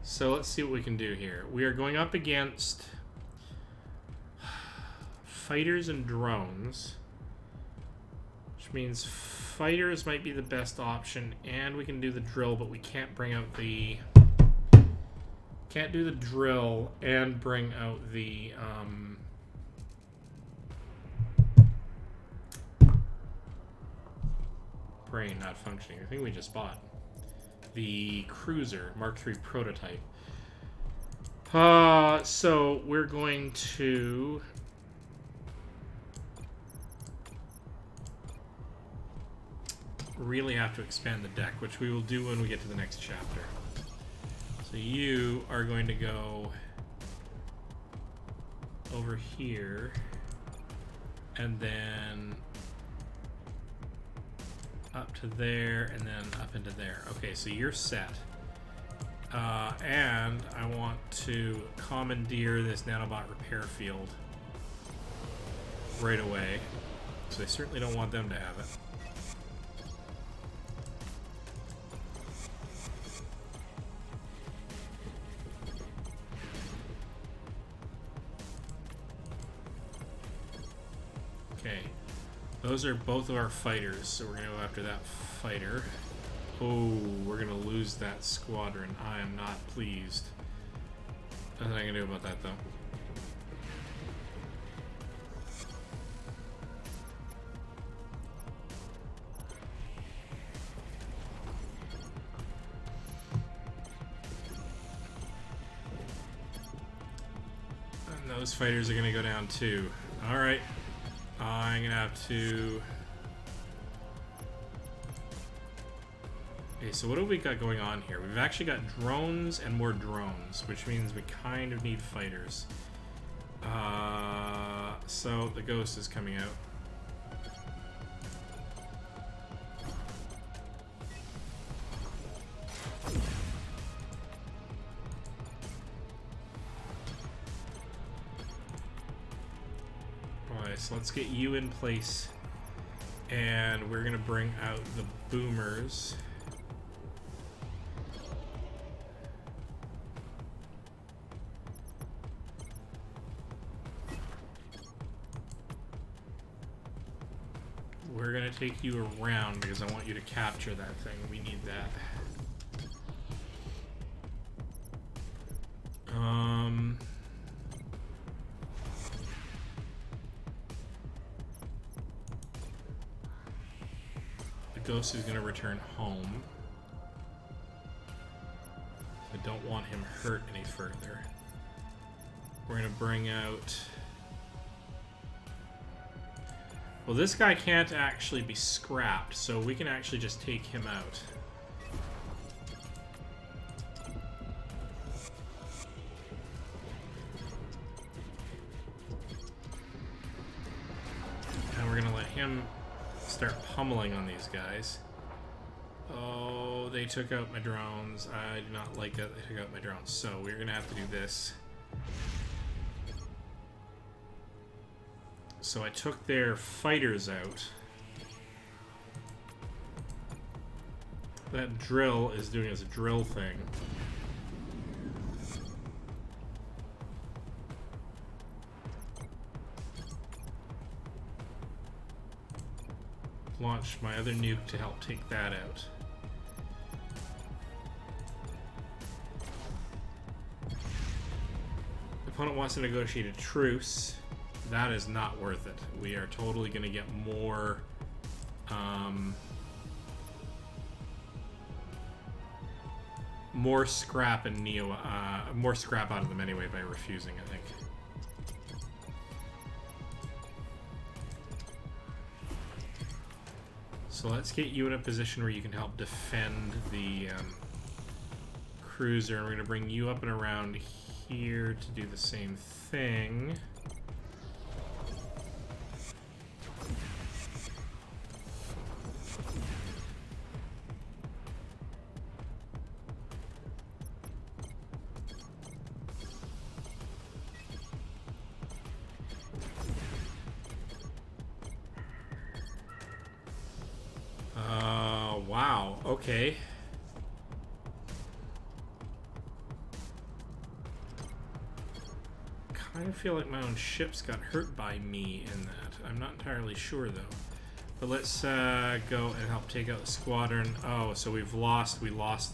So let's see what we can do here. We are going up against fighters and drones, which means fighters might be the best option, and we can do the drill, but we can't bring out the... Can't do the drill and bring out the, brain not functioning. I think we just bought the cruiser Mark III prototype. So we're going to really have to expand the deck, which we will do when we get to the next chapter. So you are going to go over here and then up to there, and then up into there. Okay, so you're set. And I want to commandeer this nanobot repair field right away. So I certainly don't want them to have it. Okay. Those are both of our fighters, so we're going to go after that fighter. Oh, we're going to lose that squadron. I am not pleased. Nothing I can do about that, though. And those fighters are going to go down, too. Alright. I'm going to have to... Okay, so what have we got going on here? We've actually got drones and more drones, which means we kind of need fighters. So the Ghost is coming out. Alright, so let's get you in place. And we're gonna bring out the boomers. We're gonna take you around because I want you to capture that thing. We need that. The Ghost is gonna return home. I don't want him hurt any further. We're gonna bring out... Well, this guy can't actually be scrapped, so we can actually just take him out. And we're gonna let him start pummeling on these guys. Oh, they took out my drones. I do not like that they took out my drones, so we're gonna have to do this. So I took their fighters out. That drill is doing its drill thing. Launch my other nuke to help take that out. The opponent wants to negotiate a truce. That is not worth it. We are totally going to get more, more scrap and more scrap out of them anyway by refusing, I think. So let's get you in a position where you can help defend the cruiser. And we're going to bring you up and around here to do the same thing. Wow, okay. Kind of feel like my own ships got hurt by me in that. I'm not entirely sure though. But let's go and help take out the squadron. Oh, so we lost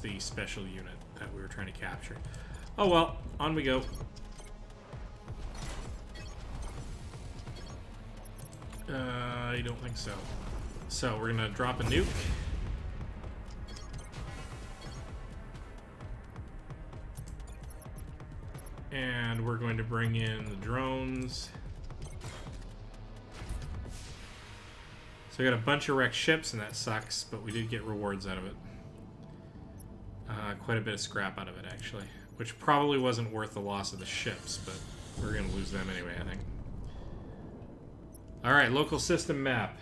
the special unit that we were trying to capture. Oh well, on we go. I don't think so. So we're gonna drop a nuke. And we're going to bring in the drones. So we got a bunch of wrecked ships, and that sucks, but we did get rewards out of it. Quite a bit of scrap out of it, actually. Which probably wasn't worth the loss of the ships, but we're going to lose them anyway, I think. Alright, local system map.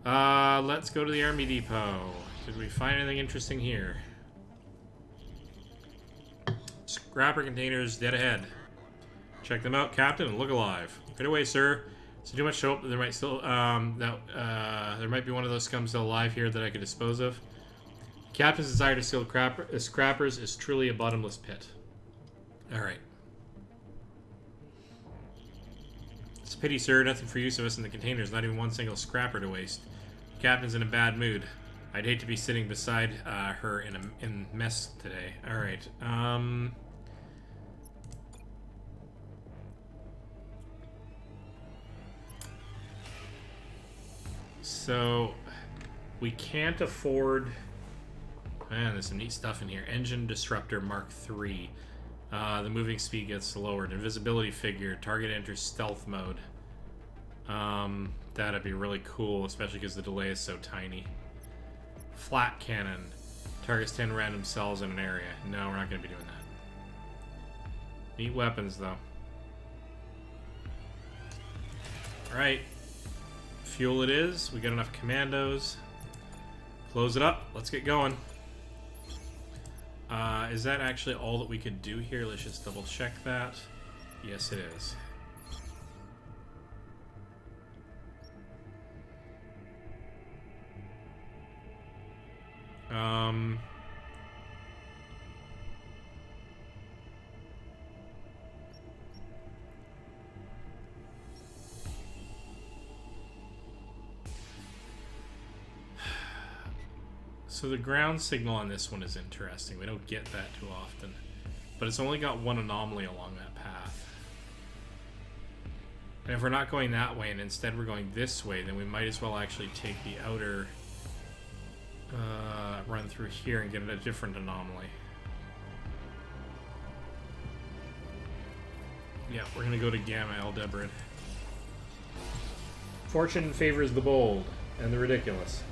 Let's go to the Army Depot. Did we find anything interesting here? Scrapper containers dead ahead. Check them out, Captain, and look alive. Right away, sir. So too much hope that there might still there might be one of those scum still alive here that I could dispose of. Captain's desire to steal scrappers is truly a bottomless pit. All right. It's a pity, sir. Nothing for use of us in the containers. Not even one single scrapper to waste. Captain's in a bad mood. I'd hate to be sitting beside her in mess today. All right. So we can't afford. Man, there's some neat stuff in here. Engine Disruptor Mark III. The moving speed gets lowered. Invisibility figure. Target enters stealth mode. That'd be really cool, especially because the delay is so tiny. Flat cannon. Targets 10 random cells in an area. No, we're not going to be doing that. Neat weapons, though. Alright. Fuel it is. We got enough commandos. Close it up. Let's get going. Is that actually all that we could do here? Let's just double check that. Yes, it is. So the ground signal on this one is interesting. We don't get that too often. But it's only got one anomaly along that path. And if we're not going that way and instead we're going this way, then we might as well actually take the outer run through here and get a different anomaly. Yeah, we're going to go to Gamma Aldebaran. Fortune favors the bold and the ridiculous.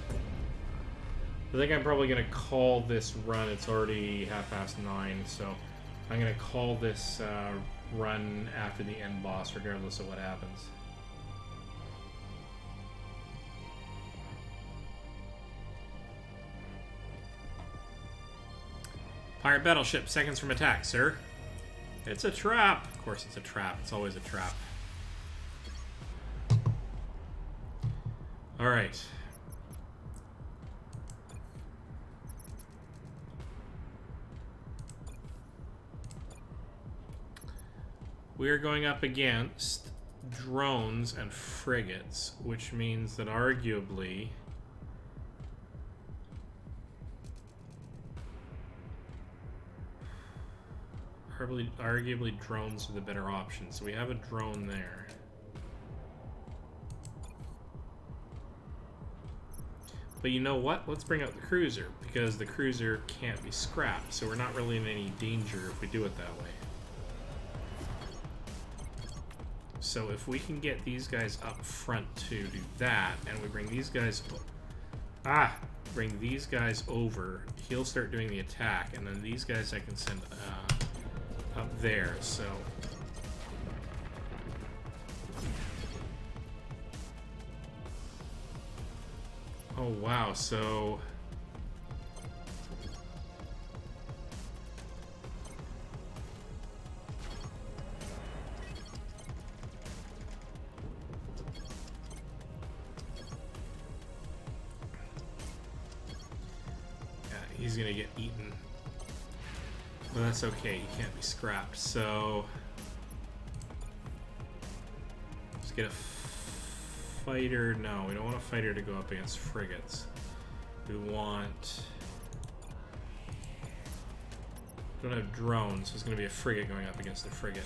I think I'm probably going to call this run. It's already 9:30, so I'm going to call this run after the end boss, regardless of what happens. Pirate battleship, seconds from attack, sir. It's a trap. Of course it's a trap. It's always a trap. All right. We are going up against drones and frigates, which means that arguably drones are the better option. So we have a drone there. But you know what? Let's bring out the cruiser, because the cruiser can't be scrapped, so we're not really in any danger if we do it that way. So if we can get these guys up front to do that, and we bring these guys over, he'll start doing the attack, and then these guys I can send up there. So oh wow, so he's gonna get eaten. But that's okay, he can't be scrapped. So let's get a fighter. No, we don't want a fighter to go up against frigates. We want... we don't have drones, so it's gonna be a frigate going up against a frigate.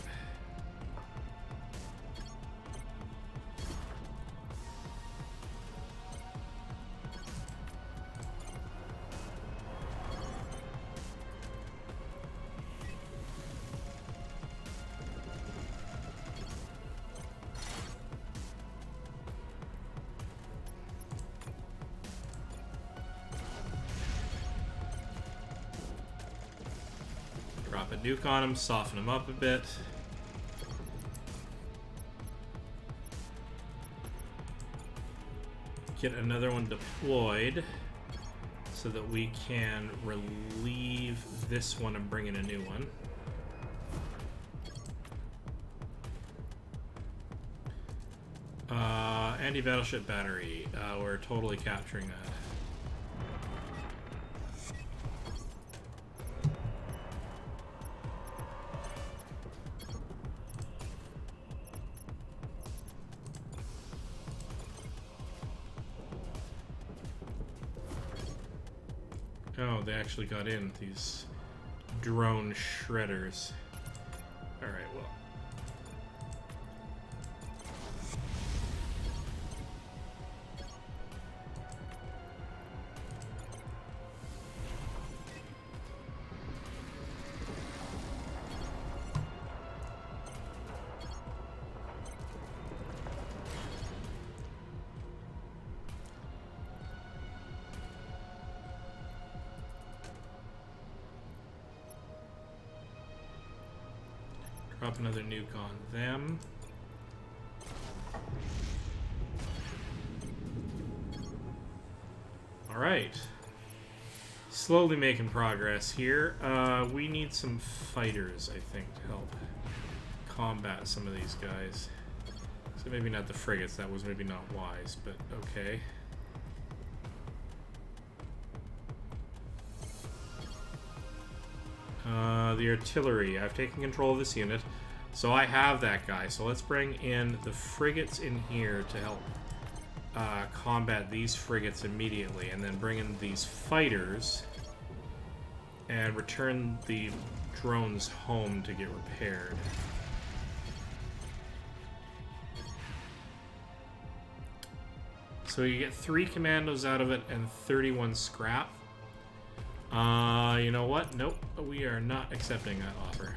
Drop a nuke on him, soften him up a bit. Get another one deployed so that we can relieve this one and bring in a new one. Anti-battleship battery. We're totally capturing that. Oh, they actually got in, these drone shredders. Alright, well. Drop another nuke on them. Alright. Slowly making progress here. We need some fighters, I think, to help combat some of these guys. So maybe not the frigates, that was maybe not wise, but okay. The artillery. I've taken control of this unit, so I have that guy. So let's bring in the frigates in here to help combat these frigates immediately, and then bring in these fighters and return the drones home to get repaired. So you get 3 commandos out of it and 31 scrap. You know what? Nope, we are not accepting that offer.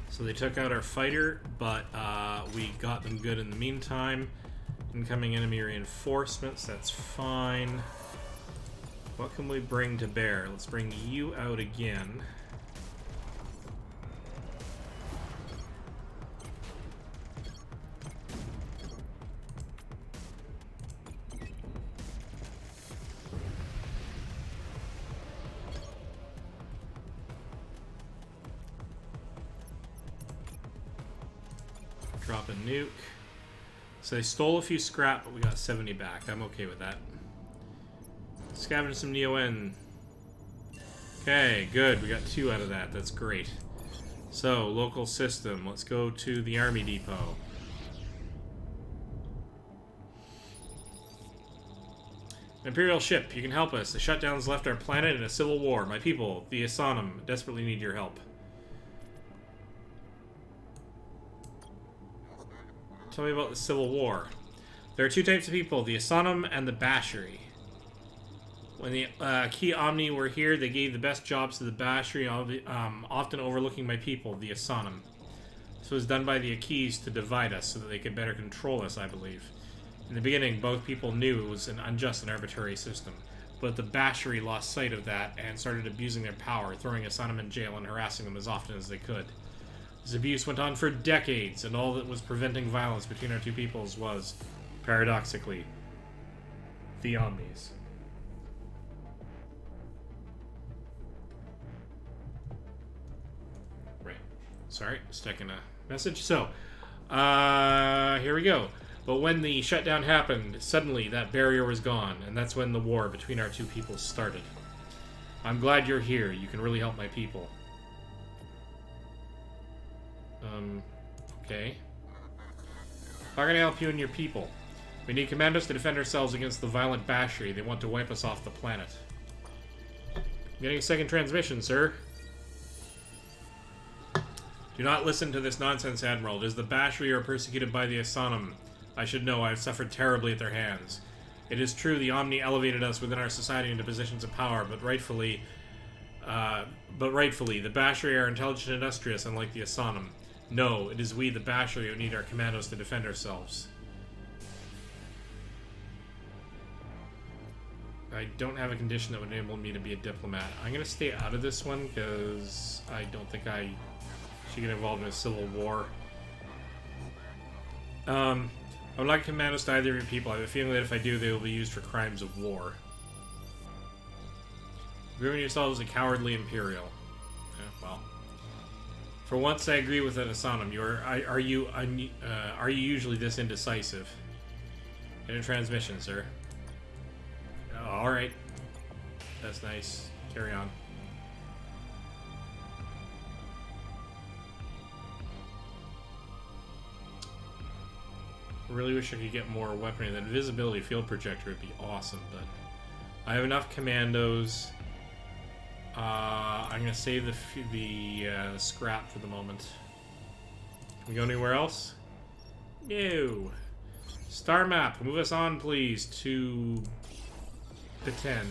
So they took out our fighter, but we got them good in the meantime. Incoming enemy reinforcements, that's fine. What can we bring to bear? Let's bring you out again. Drop a nuke. So they stole a few scrap, but we got 70 back. I'm okay with that. Scavenge some Neo-N. Okay, good. We got 2 out of that. That's great. So, local system. Let's go to the Army Depot. Imperial ship, you can help us. The shutdowns left our planet in a civil war. My people, the Asanam, desperately need your help. Tell me about the Civil War. There are 2 types of people, the Asanam and the Bashiri. When the Key Omni were here, they gave the best jobs to the Bashiri, often overlooking my people, the Asanam. This was done by the Akis to divide us so that they could better control us, I believe. In the beginning, both people knew it was an unjust and arbitrary system, but the Bashiri lost sight of that and started abusing their power, throwing Asanam in jail and harassing them as often as they could. This abuse went on for decades, and all that was preventing violence between our 2 peoples was, paradoxically, the Omnis. Right. Sorry, stuck in a message. So, here we go. But when the shutdown happened, suddenly that barrier was gone, and that's when the war between our 2 peoples started. I'm glad you're here. You can really help my people. Okay. How can I help you and your people? We need commandos to defend ourselves against the violent Bashiri. They want to wipe us off the planet. I'm getting a second transmission, sir. Do not listen to this nonsense, Admiral. It is the Bashiri who are persecuted by the Asanam. I should know. I have suffered terribly at their hands. It is true the Omni elevated us within our society into positions of power, but rightfully, the Bashiri are intelligent and industrious, unlike the Asanam. No, it is we, the Bashiri, who need our commandos to defend ourselves. I don't have a condition that would enable me to be a diplomat. I'm going to stay out of this one, because I don't think I should get involved in a civil war. I would like commandos to either of your people. I have a feeling that if I do, they will be used for crimes of war. Grooming yourselves a cowardly Imperial. Well. For once, I agree with Asanam. Are you usually this indecisive? Get a transmission, sir. Oh, alright. That's nice. Carry on. Really wish I could get more weaponry. That invisibility field projector would be awesome, but I have enough commandos. I'm gonna save the scrap for the moment. Can we go anywhere else? No. Star map. Move us on, please, to the 10.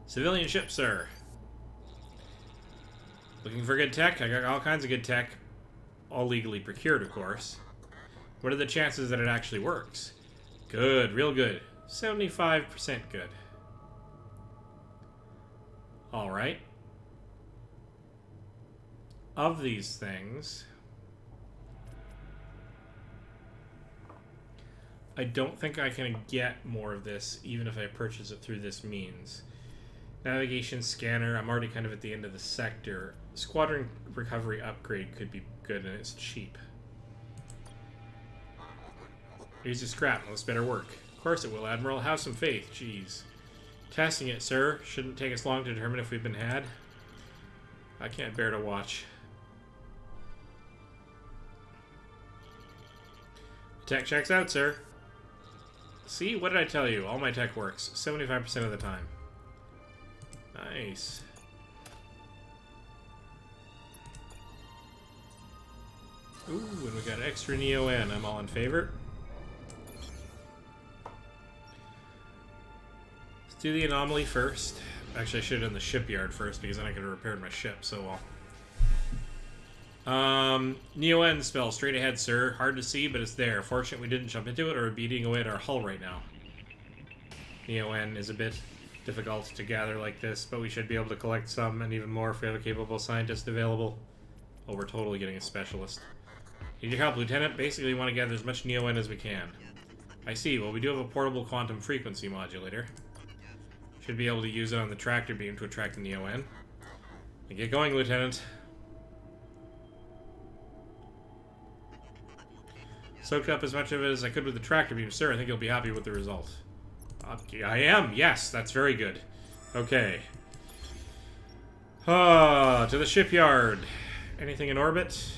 Civilian ship, sir. Looking for good tech? I got all kinds of good tech. All legally procured, of course. What are the chances that it actually works? Good, real good. 75% good. Alright. Of these things, I don't think I can get more of this, even if I purchase it through this means. Navigation scanner, I'm already kind of at the end of the sector. Squadron recovery upgrade could be good, and it's cheap. Here's your scrap. This better work. Of course it will, Admiral. Have some faith. Jeez. Testing it, sir. Shouldn't take us long to determine if we've been had. I can't bear to watch. Tech checks out, sir. See? What did I tell you? All my tech works. 75% of the time. Nice. Ooh, and we got extra Neo-N. I'm all in favor. Let's do the anomaly first. Actually, I should have done the shipyard first, because then I could have repaired my ship so well. Neo-N spell, straight ahead, sir. Hard to see, but it's there. Fortunate we didn't jump into it, or we're beating away at our hull right now. Neo-N is a bit difficult to gather like this, but we should be able to collect some, and even more if we have a capable scientist available. Oh, we're totally getting a specialist. Need your help, Lieutenant. Basically, we want to gather as much Neo-N as we can. I see. Well, we do have a portable quantum frequency modulator. Should be able to use it on the tractor beam to attract the Neo-N. Get going, Lieutenant. Soaked up as much of it as I could with the tractor beam, sir. I think you'll be happy with the result. I am. Yes, that's very good. Okay. To the shipyard. Anything in orbit?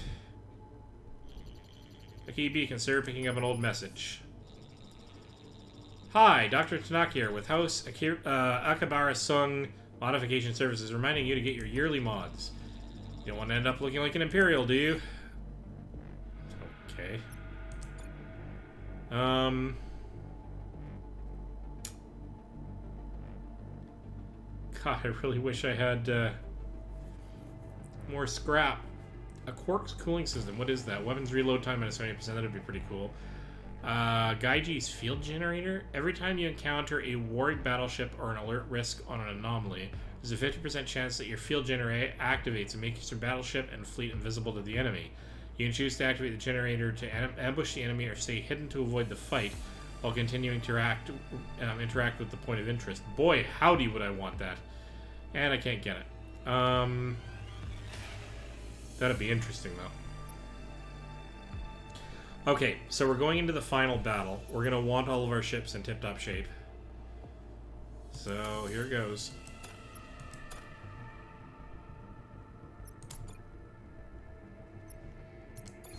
A key beacon, sir. Picking up an old message. Hi, Dr. Tanaka here with House Akabara Sung Modification Services, reminding you to get your yearly mods. You don't want to end up looking like an Imperial, do you? Okay. God, I really wish I had more scrap. A Quark's cooling system. What is that? Weapons reload time minus 70%. That would be pretty cool. Gaiji's field generator. Every time you encounter a warring battleship or an alert risk on an anomaly, there's a 50% chance that your field generator activates and makes your battleship and fleet invisible to the enemy. You can choose to activate the generator to ambush the enemy or stay hidden to avoid the fight while continuing to interact with the point of interest. Boy, howdy would I want that. And I can't get it. That'd be interesting, though. Okay, so we're going into the final battle. We're going to want all of our ships in tip-top shape. So, here goes.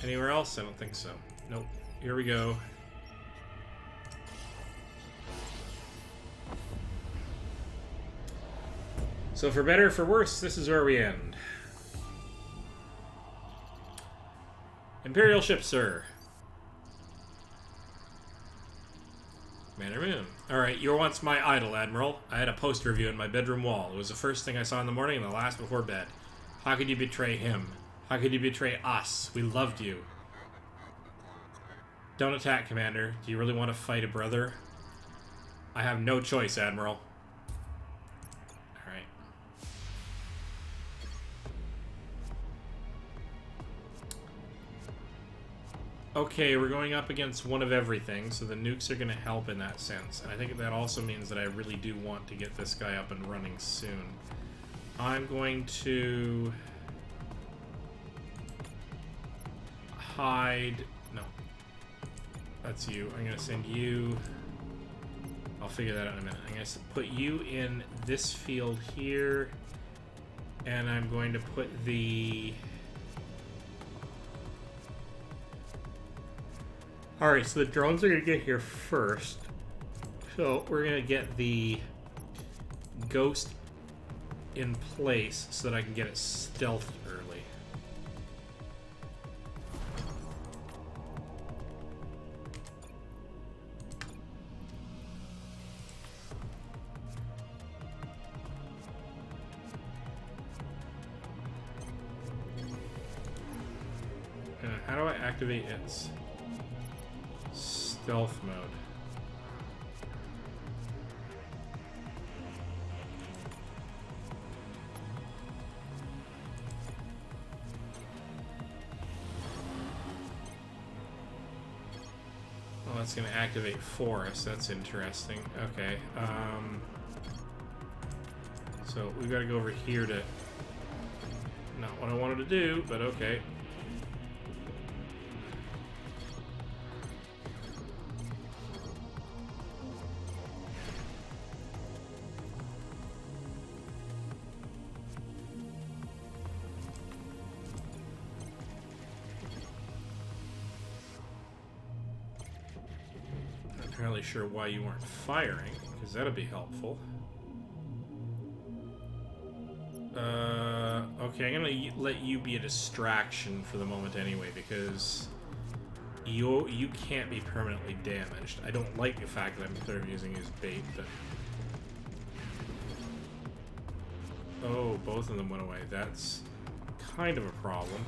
Anywhere else? I don't think so. Nope. Here we go. So for better or for worse, this is where we end. Imperial ship, sir. Man or moon. Alright, you were once my idol, Admiral. I had a poster of you in my bedroom wall. It was the first thing I saw in the morning and the last before bed. How could you betray him? How could you betray us? We loved you. Don't attack, Commander. Do you really want to fight a brother? I have no choice, Admiral. Alright. Okay, we're going up against one of everything, so the nukes are going to help in that sense. And I think that also means that I really do want to get this guy up and running soon. I'm going to hide... No. That's you. I'm going to send you... I'll figure that out in a minute. I'm going to put you in this field here, and I'm going to put the... Alright, so the drones are going to get here first. So we're going to get the ghost in place so that I can get it stealth early. How do I activate its stealth mode? Well, that's going to activate Forest. That's interesting. Okay. So we've got to go over here to... Not what I wanted to do, but okay. Not entirely sure why you weren't firing, because that'd be helpful. Okay, I'm gonna let you be a distraction for the moment anyway, because you can't be permanently damaged. I don't like the fact that I'm sort of using his bait, but... Oh, both of them went away. That's kind of a problem.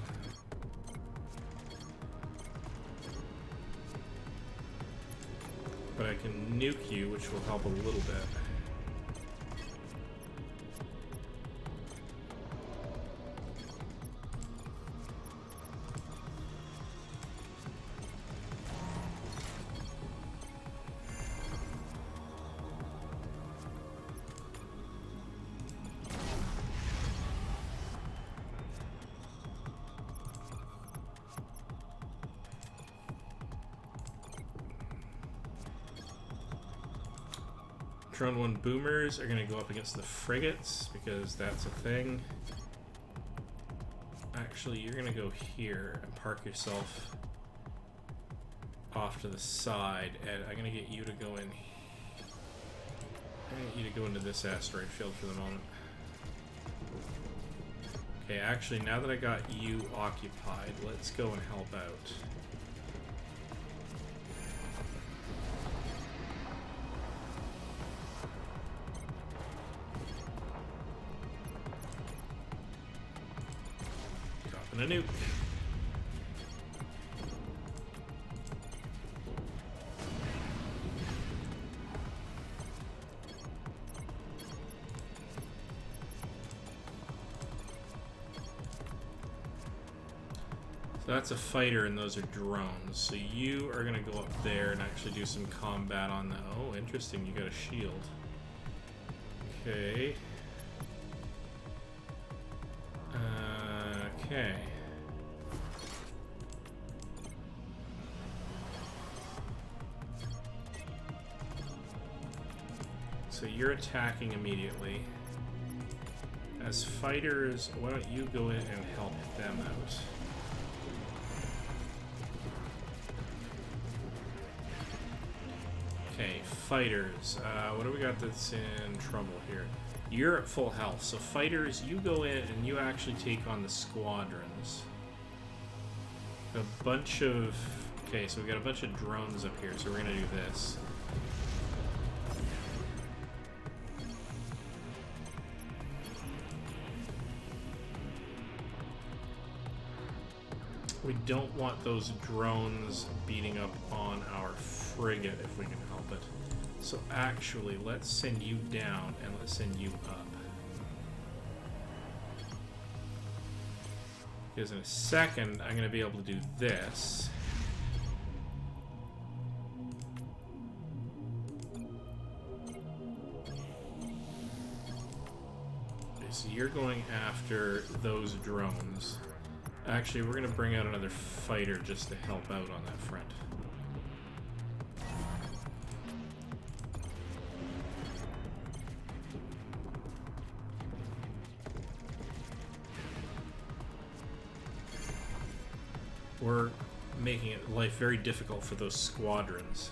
But I can nuke you, which will help a little bit. Drone 1 boomers are going to go up against the frigates, because that's a thing. Actually, you're going to go here and park yourself off to the side, and I'm going to get you to go in. I'm going to get you to go into this asteroid field for the moment. Okay, actually, now that I got you occupied, let's go and help out. A nuke. So that's a fighter and those are drones. So you are going to go up there and actually do some combat on the... Oh, interesting. You got a shield. Okay. Okay. So you're attacking immediately. As fighters, why don't you go in and help them out? Okay, fighters. What do we got that's in trouble here? You're at full health, so fighters, you go in and you actually take on the squadrons. A bunch of... Okay, so we got a bunch of drones up here, so we're gonna do this. We don't want those drones beating up on our frigate if we can help it. So actually, let's send you down and let's send you up. Because in a second, I'm going to be able to do this. so you're going after those drones. Actually, we're going to bring out another fighter just to help out on that front. We're making it life very difficult for those squadrons.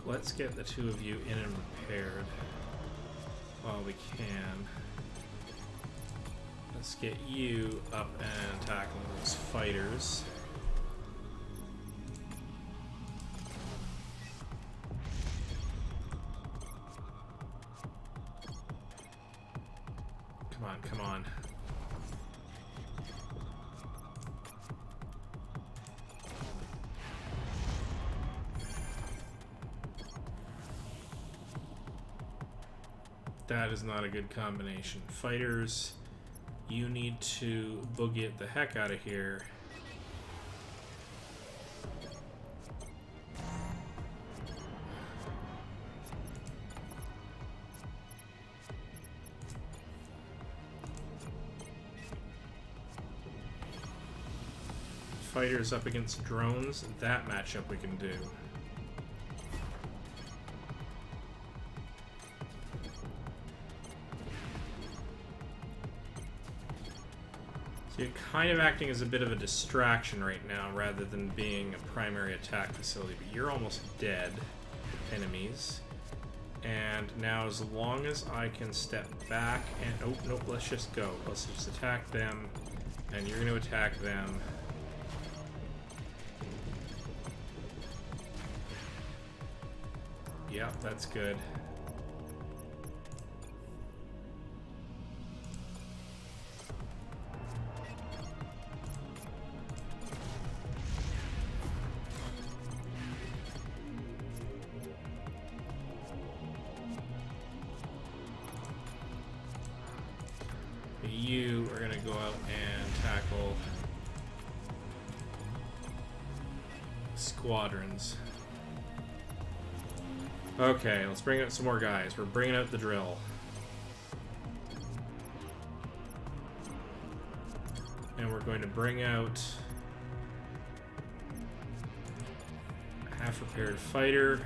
Let's get the two of you in and repaired while we can. Let's get you up and tackling those fighters. Come on, come on. That is not a good combination. Fighters, you need to boogie it the heck out of here. Fighters up against drones, that matchup we can do. So you're kind of acting as a bit of a distraction right now rather than being a primary attack facility, but you're almost dead, enemies. And now as long as I can step back and... oh, nope, let's just go. Let's just attack them, and you're going to attack them. Yeah, that's good. You are going to go out and tackle squadrons. Okay, let's bring out some more guys. We're bringing out the drill. And we're going to bring out a half-repaired fighter.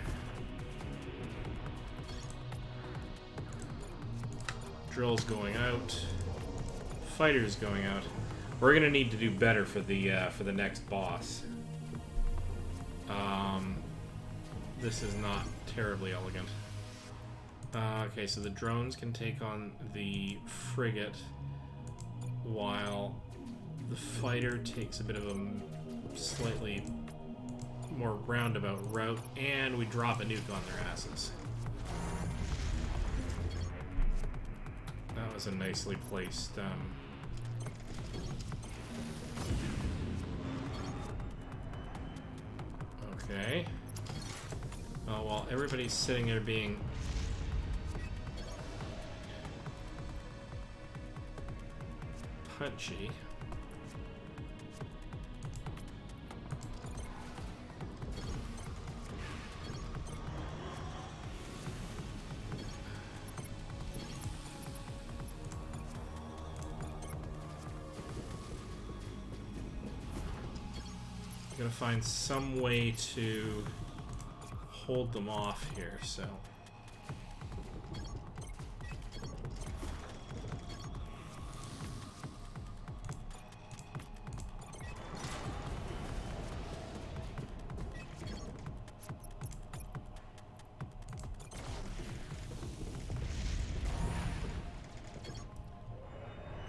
Drill's going out. Fighter's going out. We're gonna need to do better for the next boss. This is not terribly elegant. Okay, so the drones can take on the frigate while the fighter takes a bit of a slightly more roundabout route, and we drop a nuke on their asses. That was a nicely placed okay. Oh, while everybody's sitting there being punchy. I'm gonna find some way to hold them off here, so.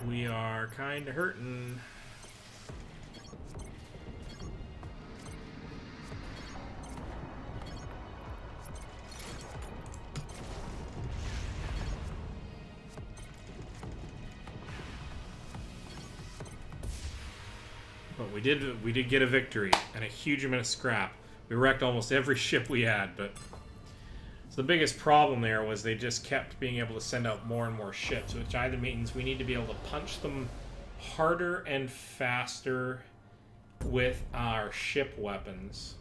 We are kind of hurting. But we did get a victory and a huge amount of scrap. We wrecked almost every ship we had, but so the biggest problem there was they just kept being able to send out more and more ships, which either means we need to be able to punch them harder and faster with our ship weapons,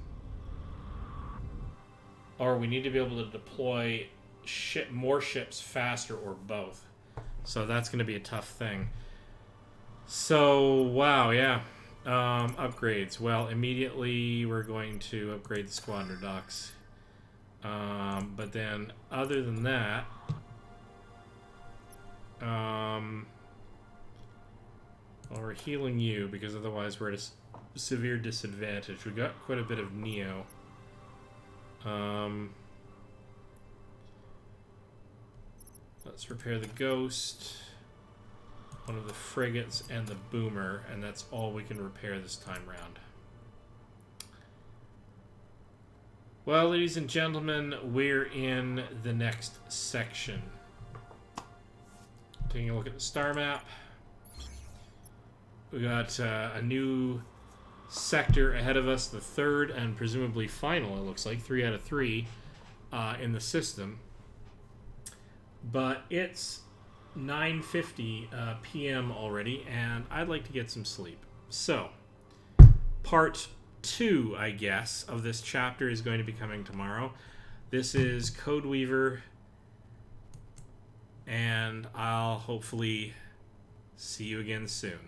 or we need to be able to deploy ship more ships faster or both. So that's going to be a tough thing. So, wow, yeah. Upgrades. Well, immediately we're going to upgrade the squadron docks. But then, other than that, well, we're healing you because otherwise we're at a severe disadvantage. We got quite a bit of Neo. Let's repair the Ghost, one of the frigates, and the Boomer, and that's all we can repair this time round. Well, ladies and gentlemen, we're in the next section. Taking a look at the star map. We got a new sector ahead of us, the third and presumably final, it looks like, 3 out of 3 in the system. But it's 9:50 p.m. already, and I'd like to get some sleep. So, part 2, I guess, of this chapter is going to be coming tomorrow. This is Code Weaver, and I'll hopefully see you again soon.